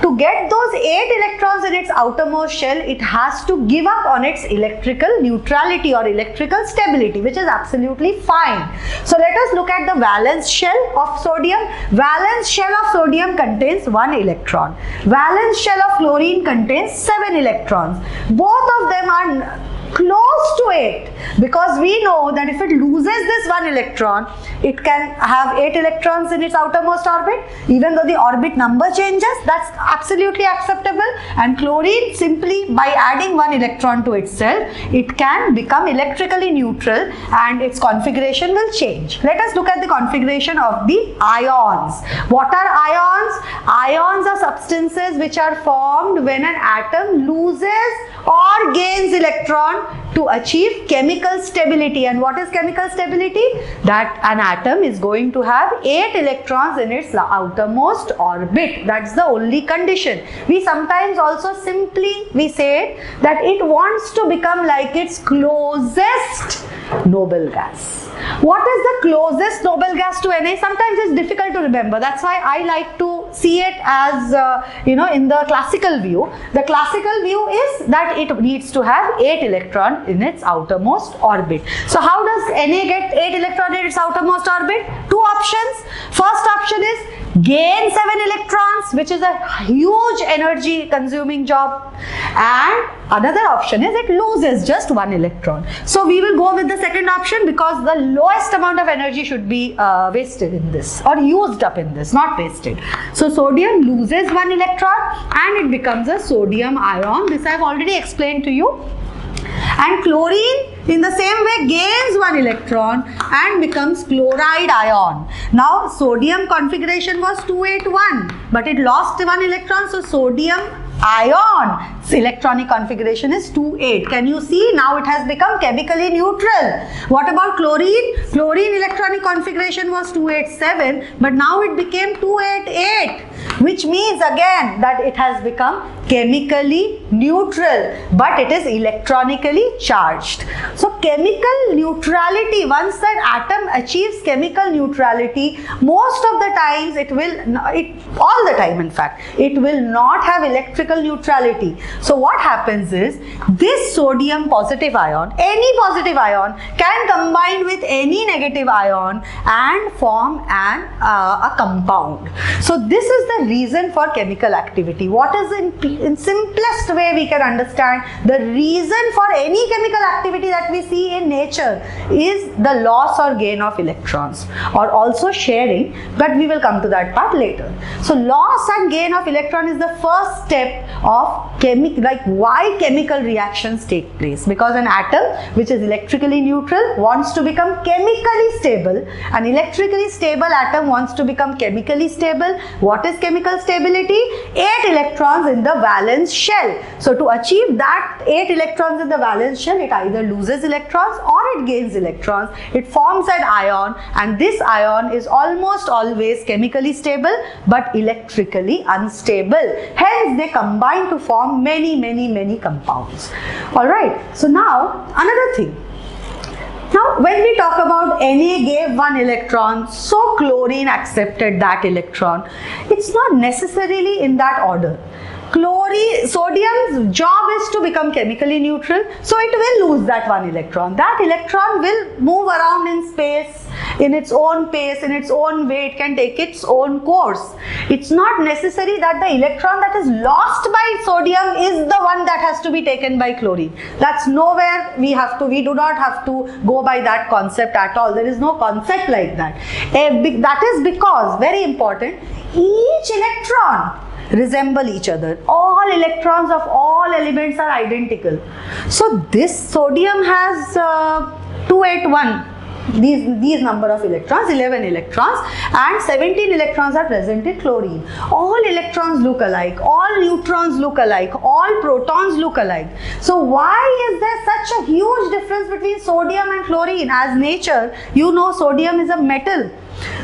[SPEAKER 1] To get those 8 electrons in its outermost shell, it has to give up on its electrical neutrality or electrical stability, which is absolutely fine. So let us look at the valence shell of sodium. Valence shell of sodium contains 1 electron. Valence shell of chlorine contains 7 electrons. Both of them are close to 8, because we know that if it loses this 1 electron, it can have 8 electrons in its outermost orbit. Even though the orbit number changes, that's absolutely acceptable. And chlorine, simply by adding 1 electron to itself, it can become electrically neutral and its configuration will change. Let us look at the configuration of the ions. What are ions? Ions are substances which are formed when an atom loses or gains electron to achieve chemical stability. And what is chemical stability? That an atom is going to have 8 electrons in its outermost orbit. That's the only condition. We sometimes also simply say that it wants to become like its closest noble gas. What is the closest noble gas to Na? Sometimes it's difficult to remember. That's why I like to see it as, in the classical view. The classical view is that it needs to have 8 electrons in its outermost orbit. So how does Na get 8 electrons in its outermost orbit? 2 options. First option is gain 7 electrons, which is a huge energy consuming job, and another option is it loses just 1 electron. So we will go with the second option because the lowest amount of energy should be wasted in this, or used up in this, not wasted. So sodium loses 1 electron and it becomes a sodium ion. This I have already explained to you. And chlorine in the same way gains 1 electron and becomes chloride ion. Now sodium configuration was 281, but it lost 1 electron, so sodium ion electronic configuration is 28. Can you see? Now it has become chemically neutral. What about chlorine? Chlorine electronic configuration was 287, but now it became 288, which means again that it has become chemically neutral, but it is electronically charged. So chemical neutrality, once that atom achieves chemical neutrality, most of the times all the time in fact, it will not have electrical neutrality. So what happens is, this sodium positive ion, any positive ion, can combine with any negative ion and form a compound. So this is the reason for chemical activity. What is in simplest way we can understand, the reason for any chemical activity that we see in nature is the loss or gain of electrons, or also sharing, but we will come to that part later. So loss and gain of electron is the first step of why chemical reactions take place, because an atom which is electrically neutral wants to become chemically stable. An electrically stable atom wants to become chemically stable. What is chemical stability? 8 electrons in the valence shell. So to achieve that 8 electrons in the valence shell, it either loses electrons or it gains electrons. It forms an ion, and this ion is almost always chemically stable but electrically unstable. Hence they combine to form many compounds. Alright, so now another thing. Now when we talk about Na gave 1 electron, so chlorine accepted that electron, it's not necessarily in that order. Sodium's job is to become chemically neutral, so it will lose that 1 electron. That electron will move around in space in its own pace, in its own way. It can take its own course. It's not necessary that the electron that is lost by sodium is the one that has to be taken by chlorine. That's nowhere we do not have to go by that concept at all. There is no concept like that. That is because, very important, each electron resemble each other. All electrons of all elements are identical. So this sodium has 281. These number of electrons, 11 electrons, and 17 electrons are present in chlorine. All electrons look alike, all neutrons look alike, all protons look alike. So why is there such a huge difference between sodium and chlorine? As nature, you know, sodium is a metal,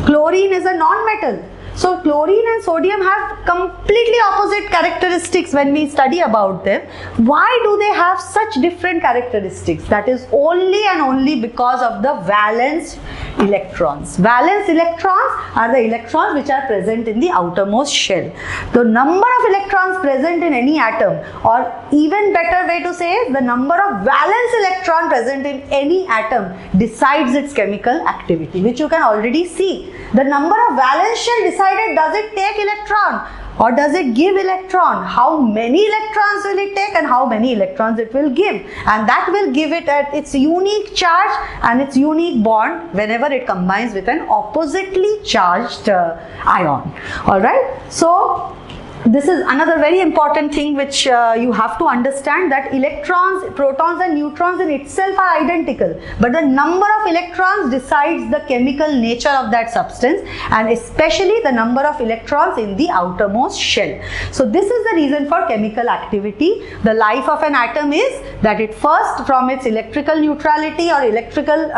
[SPEAKER 1] chlorine is a non-metal. So chlorine and sodium have completely opposite characteristics when we study about them. Why do they have such different characteristics? That is only and only because of the valence electrons. Valence electrons are the electrons which are present in the outermost shell. The number of electrons present in any atom, or even better way to say is the number of valence electron present in any atom, decides its chemical activity, which you can already see. The number of valence shell decided, does it take electron or does it give electron? How many electrons will it take and how many electrons it will give, and that will give it its unique charge and its unique bond whenever it combines with an oppositely charged ion. Alright, so this is another very important thing which you have to understand, that electrons, protons and neutrons in itself are identical, but the number of electrons decides the chemical nature of that substance, and especially the number of electrons in the outermost shell. So this is the reason for chemical activity. The life of an atom is that it first, from its electrical neutrality or electrical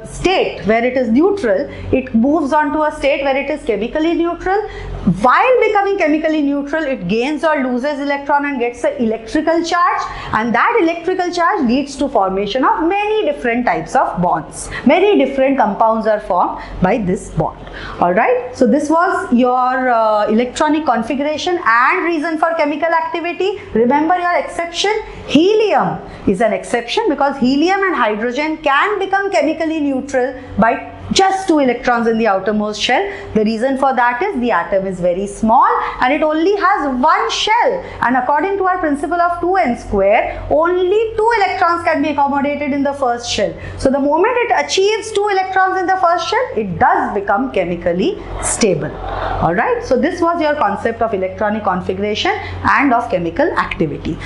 [SPEAKER 1] state where it is neutral, it moves on to a state where it is chemically neutral. While becoming becoming chemically neutral, it gains or loses electron and gets an electrical charge, and that electrical charge leads to formation of many different types of bonds. Many different compounds are formed by this bond. Alright, so this was your electronic configuration and reason for chemical activity. Remember your exception, helium is an exception because helium and hydrogen can become chemically neutral by just 2 electrons in the outermost shell. The reason for that is the atom is very small and it only has one shell, and according to our principle of 2n square, only 2 electrons can be accommodated in the first shell. So the moment it achieves 2 electrons in the first shell, it does become chemically stable. Alright, so this was your concept of electronic configuration and of chemical activity.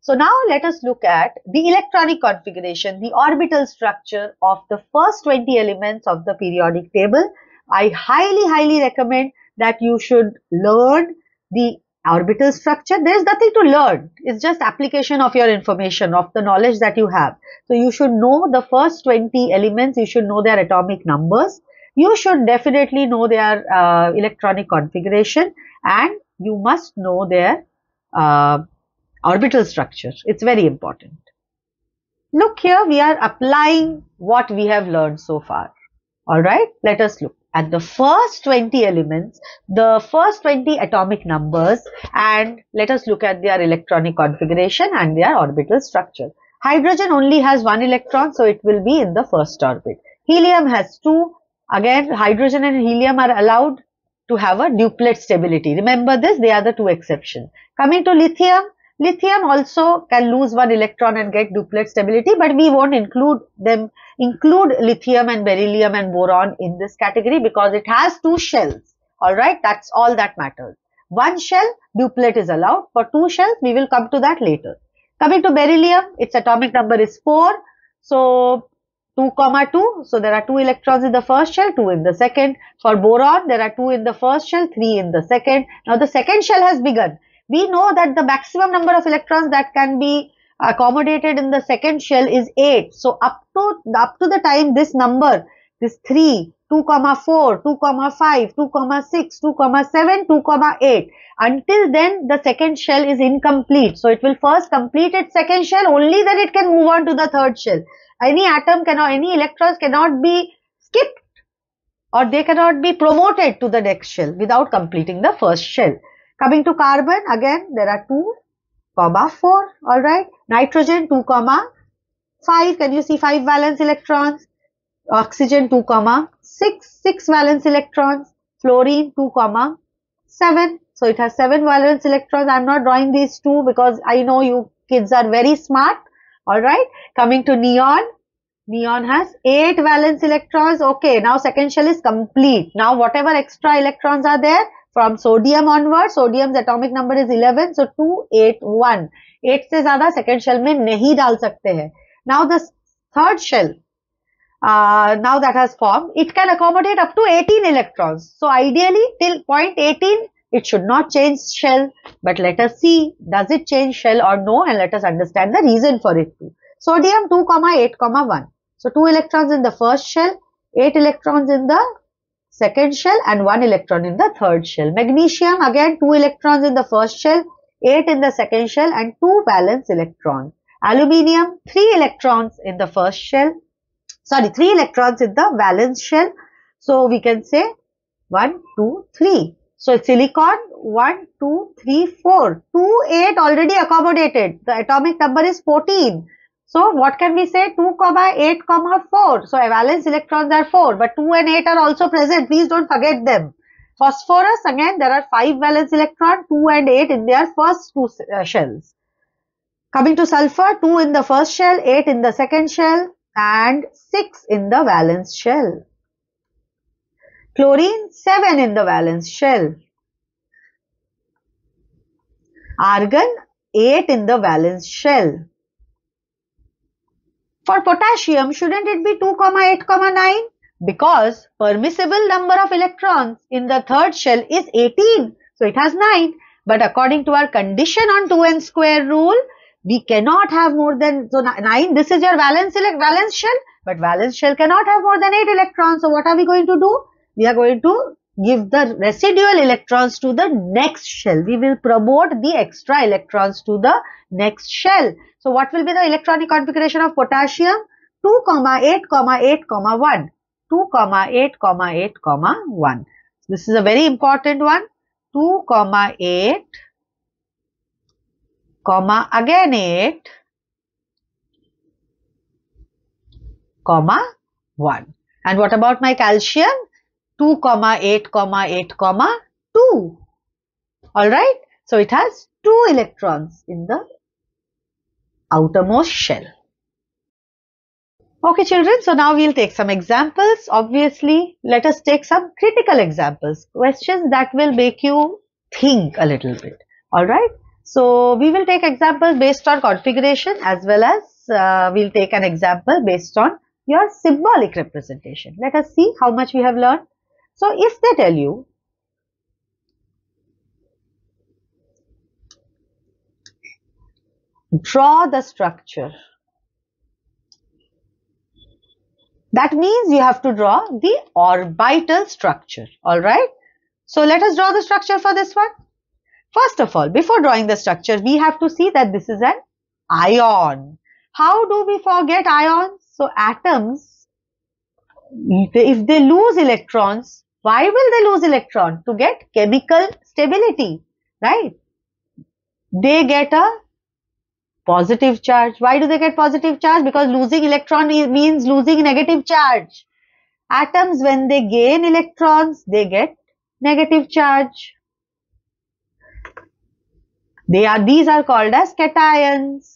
[SPEAKER 1] So now let us look at the electronic configuration, the orbital structure of the first 20 elements of the periodic table. I highly recommend that you should learn the orbital structure. There is nothing to learn. It's just application of your information, of the knowledge that you have. So you should know the first 20 elements. You should know their atomic numbers. You should definitely know their electronic configuration, and you must know their orbital structure. It's very important. Look here, we are applying what we have learned so far. Alright, let us look at the first 20 elements, the first 20 atomic numbers, and let us look at their electronic configuration and their orbital structure. Hydrogen only has 1 electron, so it will be in the first orbit. Helium has 2. Again, hydrogen and helium are allowed to have a duplet stability. Remember this, they are the 2 exceptions. Coming to lithium, lithium also can lose 1 electron and get duplet stability, but we won't include lithium and beryllium and boron in this category because it has 2 shells. Alright, that's all that matters. 1 shell, duplet is allowed. For 2 shells, we will come to that later. Coming to beryllium, its atomic number is 4. So 2, 2. So there are 2 electrons in the first shell, 2 in the second. For boron, there are 2 in the first shell, 3 in the second. Now the second shell has begun. We know that the maximum number of electrons that can be accommodated in the second shell is 8. So up to the time this number, this 3, 2, 4, 2, 5, 2, 6, 2, 7, 2, 8. Until then, the second shell is incomplete. So it will first complete its second shell, only then it can move on to the third shell. Any electrons cannot be skipped, or they cannot be promoted to the next shell without completing the first shell. Coming to carbon, again there are 2, 4, alright. Nitrogen 2, 5, can you see 5 valence electrons? Oxygen 2, 6 valence electrons. Fluorine 2, 7. So it has 7 valence electrons. I am not drawing these 2 because I know you kids are very smart. Alright. Coming to neon. Neon has 8 valence electrons. Okay, now second shell is complete. Now whatever extra electrons are there, from sodium onwards, sodium's atomic number is 11. So 2, 8, 1. 8 से ज़्यादा second shell में नहीं डाल सकते हैं. Now the third shell, now that has formed, it can accommodate up to 18 electrons. So ideally till point 18, it should not change shell. But let us see, does it change shell or no, and let us understand the reason for it too. Sodium 2, 8, 1. So 2 electrons in the first shell, 8 electrons in the second shell and 1 electron in the third shell. Magnesium, again 2 electrons in the first shell, 8 in the second shell and 2 valence electrons. Aluminium, 3 electrons in the first shell, 3 electrons in the valence shell. So we can say 1, 2, 3. So silicon 1, 2, 3, 4. 2, 8 already accommodated. The atomic number is 14. So what can we say? 2, 8, 4. So valence electrons are 4, but 2 and 8 are also present. Please don't forget them. Phosphorus, again there are 5 valence electrons, 2 and 8 in their first 2 shells. Coming to sulfur, 2 in the first shell, 8 in the second shell and 6 in the valence shell. Chlorine, 7 in the valence shell. Argon, 8 in the valence shell. For potassium, shouldn't it be 2, 8, 9? Because permissible number of electrons in the third shell is 18. So it has 9. But according to our condition on 2n square rule, we cannot have more than, so 9, this is your valence shell. But valence shell cannot have more than 8 electrons. So what are we going to do? We are going to give the residual electrons to the next shell. We will promote the extra electrons to the next shell. So what will be the electronic configuration of potassium? 2, 8, 8, 1. 2, 8, 8, 1. This is a very important one. 2, 8, again 8, 1. And what about my calcium? 2, 8, 8, 2. Alright. So it has 2 electrons in the outermost shell. Okay children, so now we'll take some examples. Obviously, let us take some critical examples. Questions that will make you think a little bit. Alright. So we will take examples based on configuration as well as we'll take an example based on your symbolic representation. Let us see how much we have learned. So if they tell you draw the structure, that means you have to draw the orbital structure. Alright. So let us draw the structure for this one. First of all, before drawing the structure, we have to see that this is an ion. How do we forget ions? So atoms, if they lose electrons, why will they lose electrons? To get chemical stability, right? They get a positive charge. Why do they get positive charge? Because losing electron means losing negative charge. Atoms, when they gain electrons, they get negative charge. These are called as cations.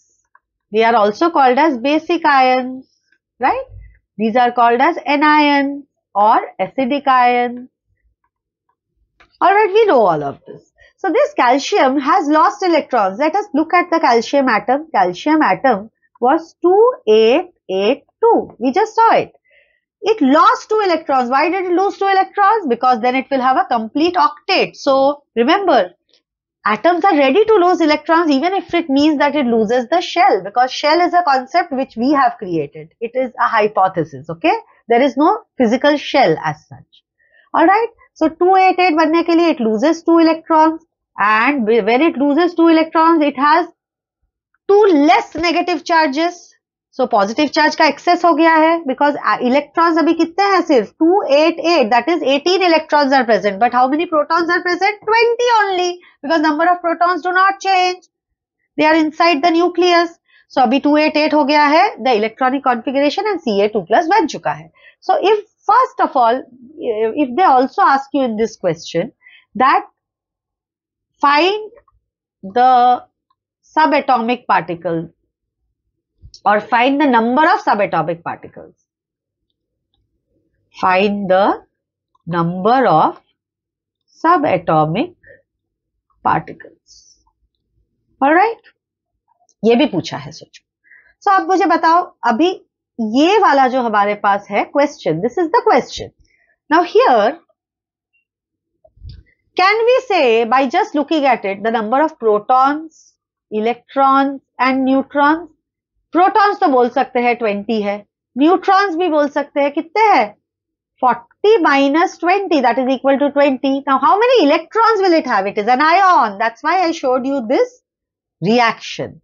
[SPEAKER 1] They are also called as basic ions, right? These are called as anions or acidic ions. Alright, we know all of this. So this calcium has lost electrons. Let us look at the calcium atom. Calcium atom was 2882. We just saw it. It lost 2 electrons. Why did it lose 2 electrons? Because then it will have a complete octet. So remember, atoms are ready to lose electrons even if it means that it loses the shell, because shell is a concept which we have created. It is a hypothesis, okay? There is no physical shell as such. Alright, so 288 बनने के लिए it loses 2 electrons, and when it loses 2 electrons, it has 2 less negative charges. So positive charge का excess हो गया है, because electrons अभी कितने हैं सिर्फ 288, that is 18 electrons are present, but how many protons are present? 20 only, because number of protons do not change. They are inside the nucleus. So अभी 288 हो गया है, the electronic configuration, and Ca2 plus बन चुका है. So if first of all, if they also ask you in this question that find the subatomic particle or find the number of subatomic particles. Find the number of subatomic particles. Alright? ये भी पूछा है सोचो. So अब मुझे बताओ, अभी ये वाला जो हमारे पास है question, this is the question. Now here, can we say by just looking at it the number of protons, electrons and neutrons? Protons तो बोल सकते हैं 20 है, neutrons भी बोल सकते हैं कितने हैं 40 minus 20, that is equal to 20. Now how many electrons will it have? It is an ion. That's why I showed you this reaction.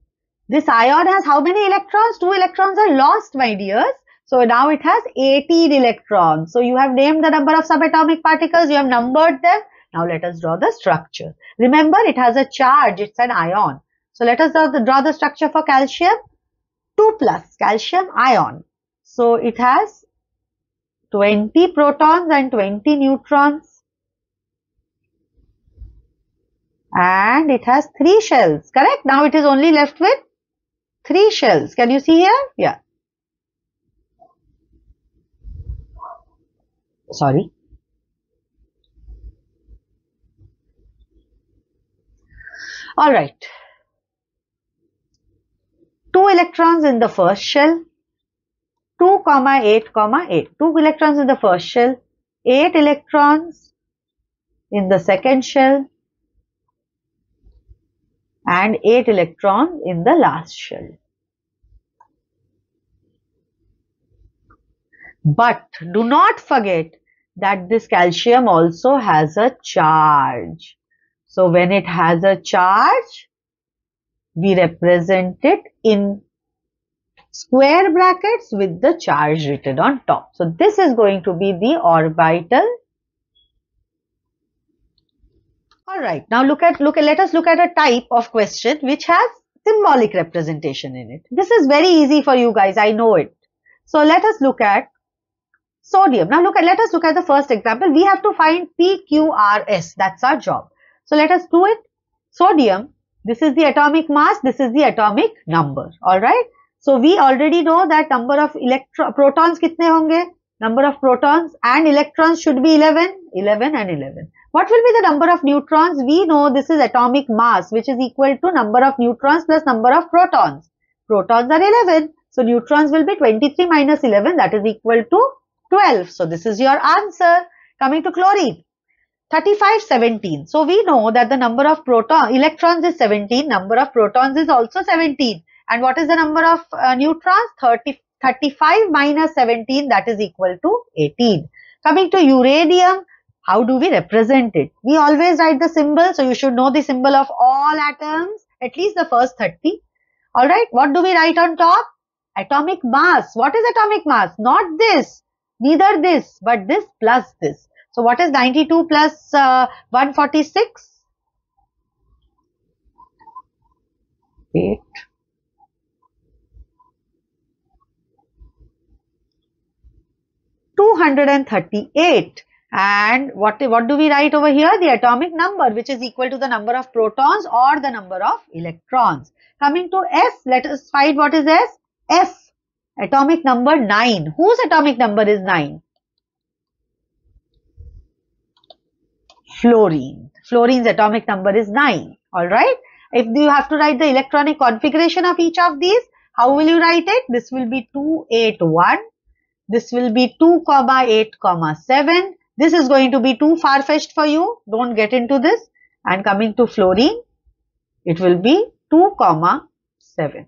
[SPEAKER 1] This ion has how many electrons? 2 electrons are lost, my dears. So now it has 18 electrons. So you have named the number of subatomic particles, you have numbered them. Now let us draw the structure. Remember, it has a charge, it's an ion. So let us draw the structure for calcium. 2 plus calcium ion. So it has 20 protons and 20 neutrons. And it has 3 shells, correct? Now it is only left with 3 shells. Can you see here? Yeah. Sorry. Alright. 2 electrons in the first shell. 2, 8, 8. 2 electrons in the first shell. 8 electrons in the second shell. And 8 electrons in the last shell. But do not forget
[SPEAKER 2] that this calcium also has a charge. So when it has a charge, we represent it in square brackets with the charge written on top. So this is going to be the orbital. Alright, now let us look at a type of question which has symbolic representation in it. This is very easy for you guys, I know it. So let us look at sodium. Now let us look at the first example. We have to find PQRS. That's our job. So let us do it. Sodium, this is the atomic mass, this is the atomic number. Alright. So we already know that number of protons kitne honge? Number of protons and electrons should be 11 and 11. What will be the number of neutrons? We know this is atomic mass, which is equal to number of neutrons plus number of protons. Protons are 11. So neutrons will be 23 minus 11, that is equal to 12. So this is your answer. Coming to chlorine, 35, 17. So we know that the number of electrons is 17, number of protons is also 17. And what is the number of neutrons? 35 minus 17, that is equal to 18. Coming to uranium, how do we represent it? We always write the symbol, so you should know the symbol of all atoms, at least the first 30. Alright, what do we write on top? Atomic mass. What is atomic mass? Not this, neither this, but this plus this. So what is 92 plus 146? 8. 238. And what do we write over here? The atomic number, which is equal to the number of protons or the number of electrons. Coming to S, let us find what is S. F, atomic number 9. Whose atomic number is 9? Fluorine. Fluorine's atomic number is 9. Alright. If you have to write the electronic configuration of each of these, how will you write it? This will be 281. This will be 2, 8, 7. This is going to be too far-fetched for you. Don't get into this. And coming to fluorine, it will be 2, 7.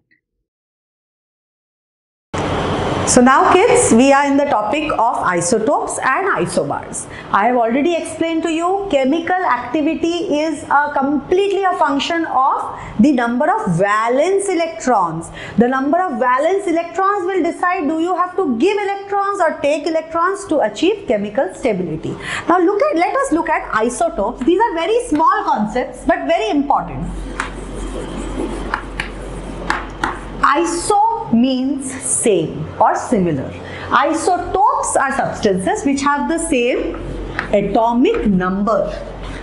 [SPEAKER 1] So now kids, we are in the topic of isotopes and isobars. I have already explained to you chemical activity is completely a function of the number of valence electrons. The number of valence electrons will decide do you have to give electrons or take electrons to achieve chemical stability. Now let us look at isotopes. These are very small concepts but very important. Iso means same or similar. Isotopes are substances which have the same atomic number.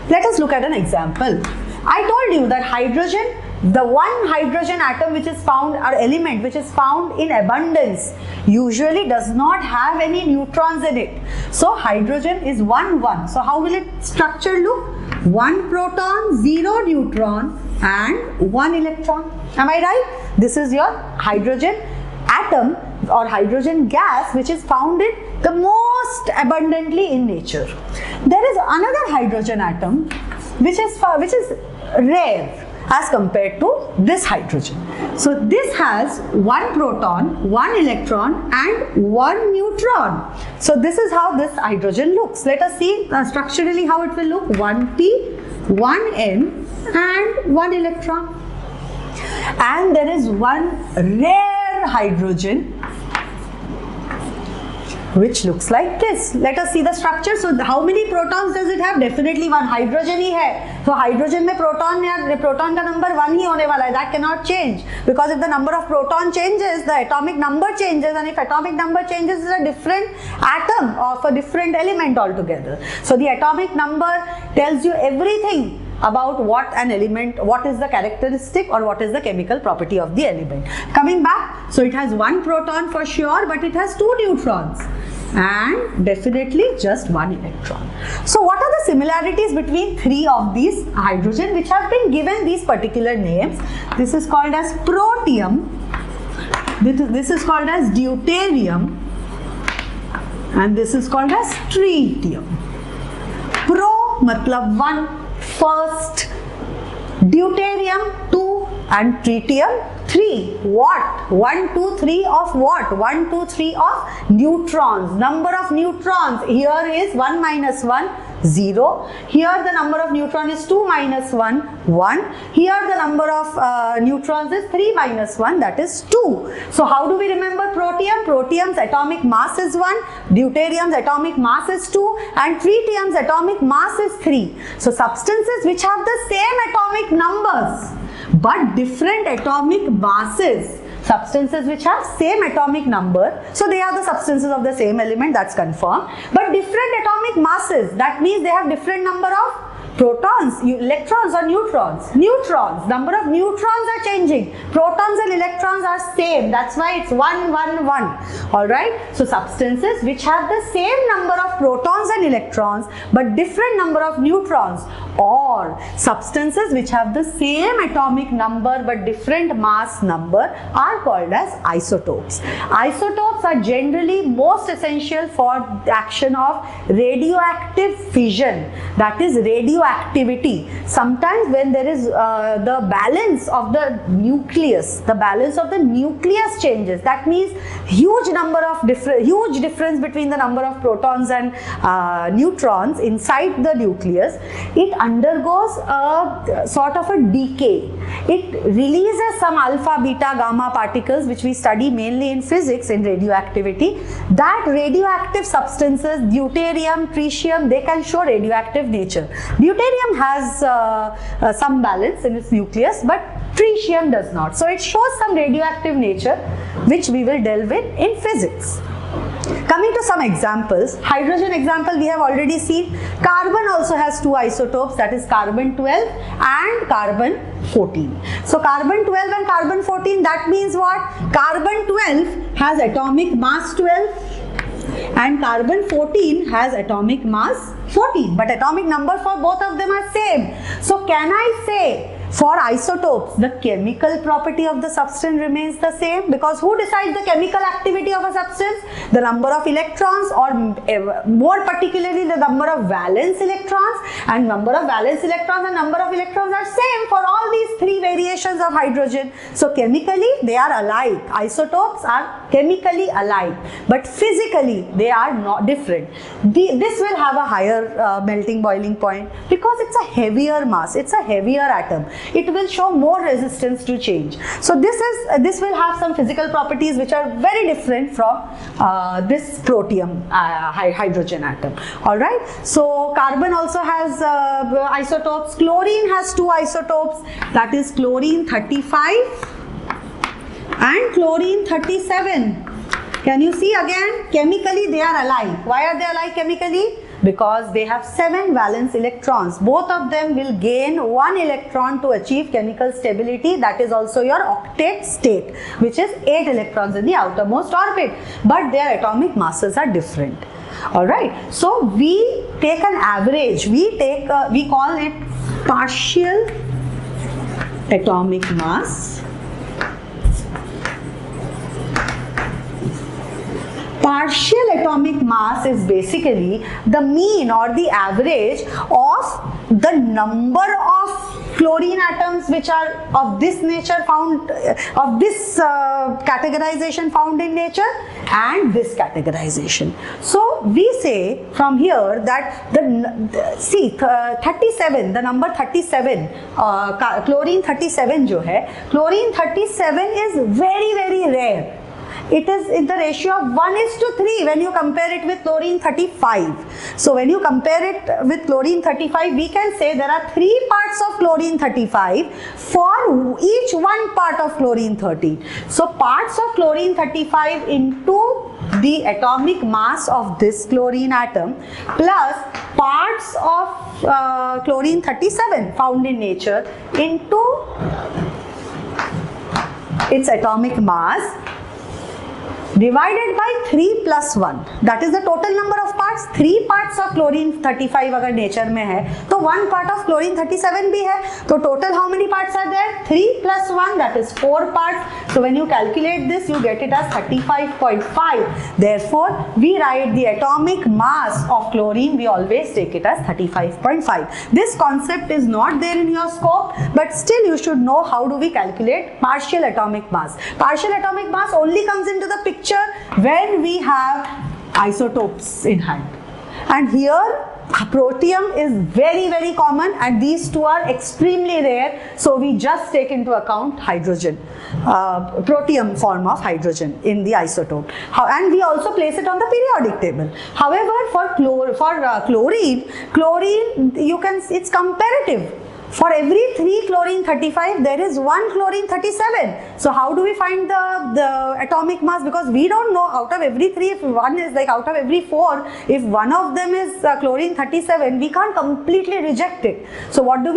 [SPEAKER 1] Let us look at an example. I told you that hydrogen, the one hydrogen atom which is found or element which is found in abundance usually does not have any neutrons in it. So hydrogen is 1, 1. So how will its structure look? 1 proton, 0 neutron and 1 electron. Am I right? This is your hydrogen atom or hydrogen gas which is found in the most abundantly in nature. There is another hydrogen atom which is rare as compared to this hydrogen. So this has 1 proton, 1 electron and 1 neutron. So this is how this hydrogen looks. Let us see structurally how it will look. 1p, 1n and 1 electron. And there is one rare hydrogen which looks like this. Let us see the structure. So how many protons does it have? Definitely 1. Hydrogen ही है. So hydrogen में proton का number 1 ही होने वाला है. That cannot change because if the number of proton changes, the atomic number changes, and if atomic number changes, it's a different atom of a different element altogether. So the atomic number tells you everything about what an element, what is the characteristic or what is the chemical property of the element. Coming back, so it has 1 proton for sure, but it has 2 neutrons and definitely just 1 electron. So what are the similarities between 3 of these hydrogen which have been given these particular names? This is called as protium, this is called as deuterium and this is called as tritium. Pro matlab 1, first, deuterium 2 and tritium 3. What? 1, 2, 3 of what? 1, 2, 3 of neutrons. Number of neutrons. Here is 1 minus 1, 0. Here the number of neutrons is 2 minus 1, 1. Here the number of neutrons is 3 minus 1, that is 2. So how do we remember protium? Protium's atomic mass is 1, deuterium's atomic mass is 2, and tritium's atomic mass is 3. So substances which have the same atomic numbers but different atomic masses, substances which have same atomic number, so they are the substances of the same element, that's confirmed, but different atomic masses, that means they have different number of protons, electrons or neutrons. Neutrons, number of neutrons are changing, protons and electrons are same, that's why it's 1, 1, 1. Alright, so substances which have the same number of protons and electrons but different number of neutrons, or substances which have the same atomic number but different mass number are called as isotopes. Isotopes are generally most essential for the action of radioactive fission, that is radioactivity. Sometimes when there is the balance of the nucleus, changes, that means huge difference between the number of protons and neutrons inside the nucleus, it undergoes a sort of a decay. It releases some alpha, beta, gamma particles which we study mainly in physics in radioactivity. That radioactive substances, deuterium, tritium, they can show radioactive nature. Deuterium has some balance in its nucleus, but tritium does not. So it shows some radioactive nature which we will delve in physics. Coming to some examples, hydrogen example we have already seen. Carbon also has two isotopes, that is carbon 12 and carbon 14. So carbon 12 and carbon 14, that means what? Carbon 12 has atomic mass 12 and carbon 14 has atomic mass 14, but atomic number for both of them are same. So can I say for isotopes the chemical property of the substance remains the same? Because who decides the chemical activity of a substance? The number of electrons, or more particularly the number of valence electrons, and number of valence electrons and number of electrons are same for all these three variations of hydrogen. So chemically they are alike. Isotopes are chemically alike, but physically they are not different. This will have a higher melting boiling point because it's a heavier mass, it's a heavier atom. It will show more resistance to change. So this will have some physical properties which are very different from this protium hydrogen atom. Alright, so carbon also has isotopes. Chlorine has two isotopes, that is chlorine 35 and chlorine 37. Can you see again? Chemically they are alike. Why are they alike chemically? Because they have 7 valence electrons. Both of them will gain 1 electron to achieve chemical stability. That is also your octet state, which is 8 electrons in the outermost orbit. But their atomic masses are different. Alright, so we take an average. We call it partial atomic mass. Partial atomic mass is basically the mean or the average of the number of chlorine atoms which are of this nature found, of this categorization found in nature and this categorization. So we say from here that 37, the number 37, chlorine 37 jo hai, chlorine 37 is very, very rare. It is in the ratio of 1:3 when you compare it with chlorine 35. So when you compare it with chlorine 35, we can say there are 3 parts of chlorine 35 for each 1 part of chlorine 13. So parts of chlorine 35 into the atomic mass of this chlorine atom plus parts of chlorine 37 found in nature into its atomic mass divided by 3 plus 1, that is the total number of parts. 3 parts of chlorine 35 अगर nature में है तो 1 part of chlorine 37 भी है, तो total how many parts are there? 3 plus 1, that is 4 parts. So when you calculate this, you get it as 35.5. Therefore we write the atomic mass of chlorine, we always take it as 35.5. This concept is not there in your scope, but still you should know how do we calculate partial atomic mass. Partial atomic mass only comes into the picture when we have isotopes in hand, and here protium is very common and these two are extremely rare, so we just take into account hydrogen, protium form of hydrogen in the isotope, and we also place it on the periodic table. However, for chlorine you can, it's comparative. For every 3 chlorine 35 there is 1 chlorine 37. So how do we find the atomic mass? Because we don't know out of every 3, if one is like out of every 4, if one of them is chlorine 37, we can't completely reject it. So what do?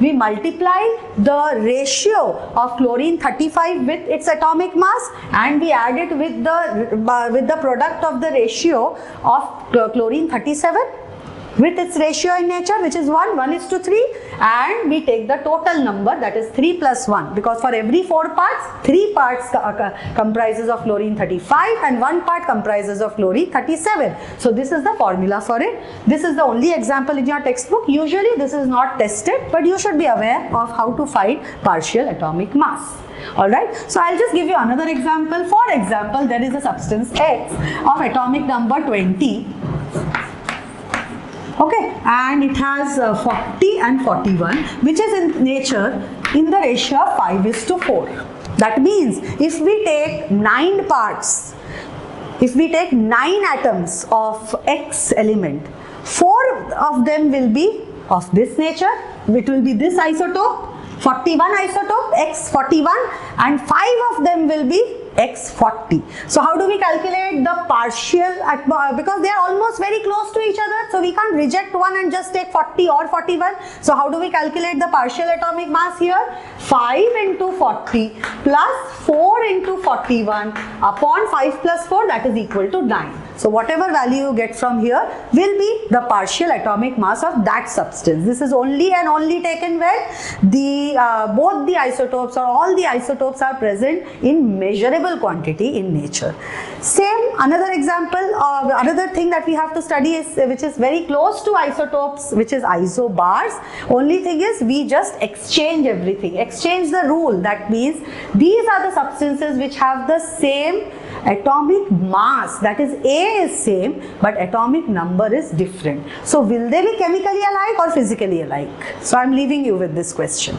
[SPEAKER 1] We multiply the ratio of chlorine 35 with its atomic mass and we add it with the product of the ratio of chlorine 37 with its ratio in nature, which is 1:3, and we take the total number, that is 3 plus 1, because for every 4 parts, 3 parts comprises of chlorine 35 and 1 part comprises of chlorine 37. So this is the formula for it. This is the only example in your textbook. Usually this is not tested, but you should be aware of how to find partial atomic mass. Alright, so I'll just give you another example. For example, there is a substance X of atomic number 20. Okay, and it has 40 and 41, which is in nature in the ratio of 5:4. That means if we take 9 parts, if we take 9 atoms of X element, 4 of them will be of this nature, it will be this isotope, 41 isotope, X41, and 5 of them will be X40. So how do we calculate the partial, because they are almost very close to each other, so we can't reject one and just take 40 or 41. So how do we calculate the partial atomic mass here? 5 into 40 plus 4 into 41 upon 5 plus 4, that is equal to 9. So whatever value you get from here will be the partial atomic mass of that substance. This is only and only taken when both the isotopes or all the isotopes are present in measurable quantity in nature. Same, another example, another thing that we have to study is, which is very close to isotopes, which is isobars. Only thing is we just exchange everything, exchange the rule. That means these are the substances which have the same atomic mass, that is A is same but atomic number is different. So will they be chemically alike or physically alike? So I am leaving you with this question.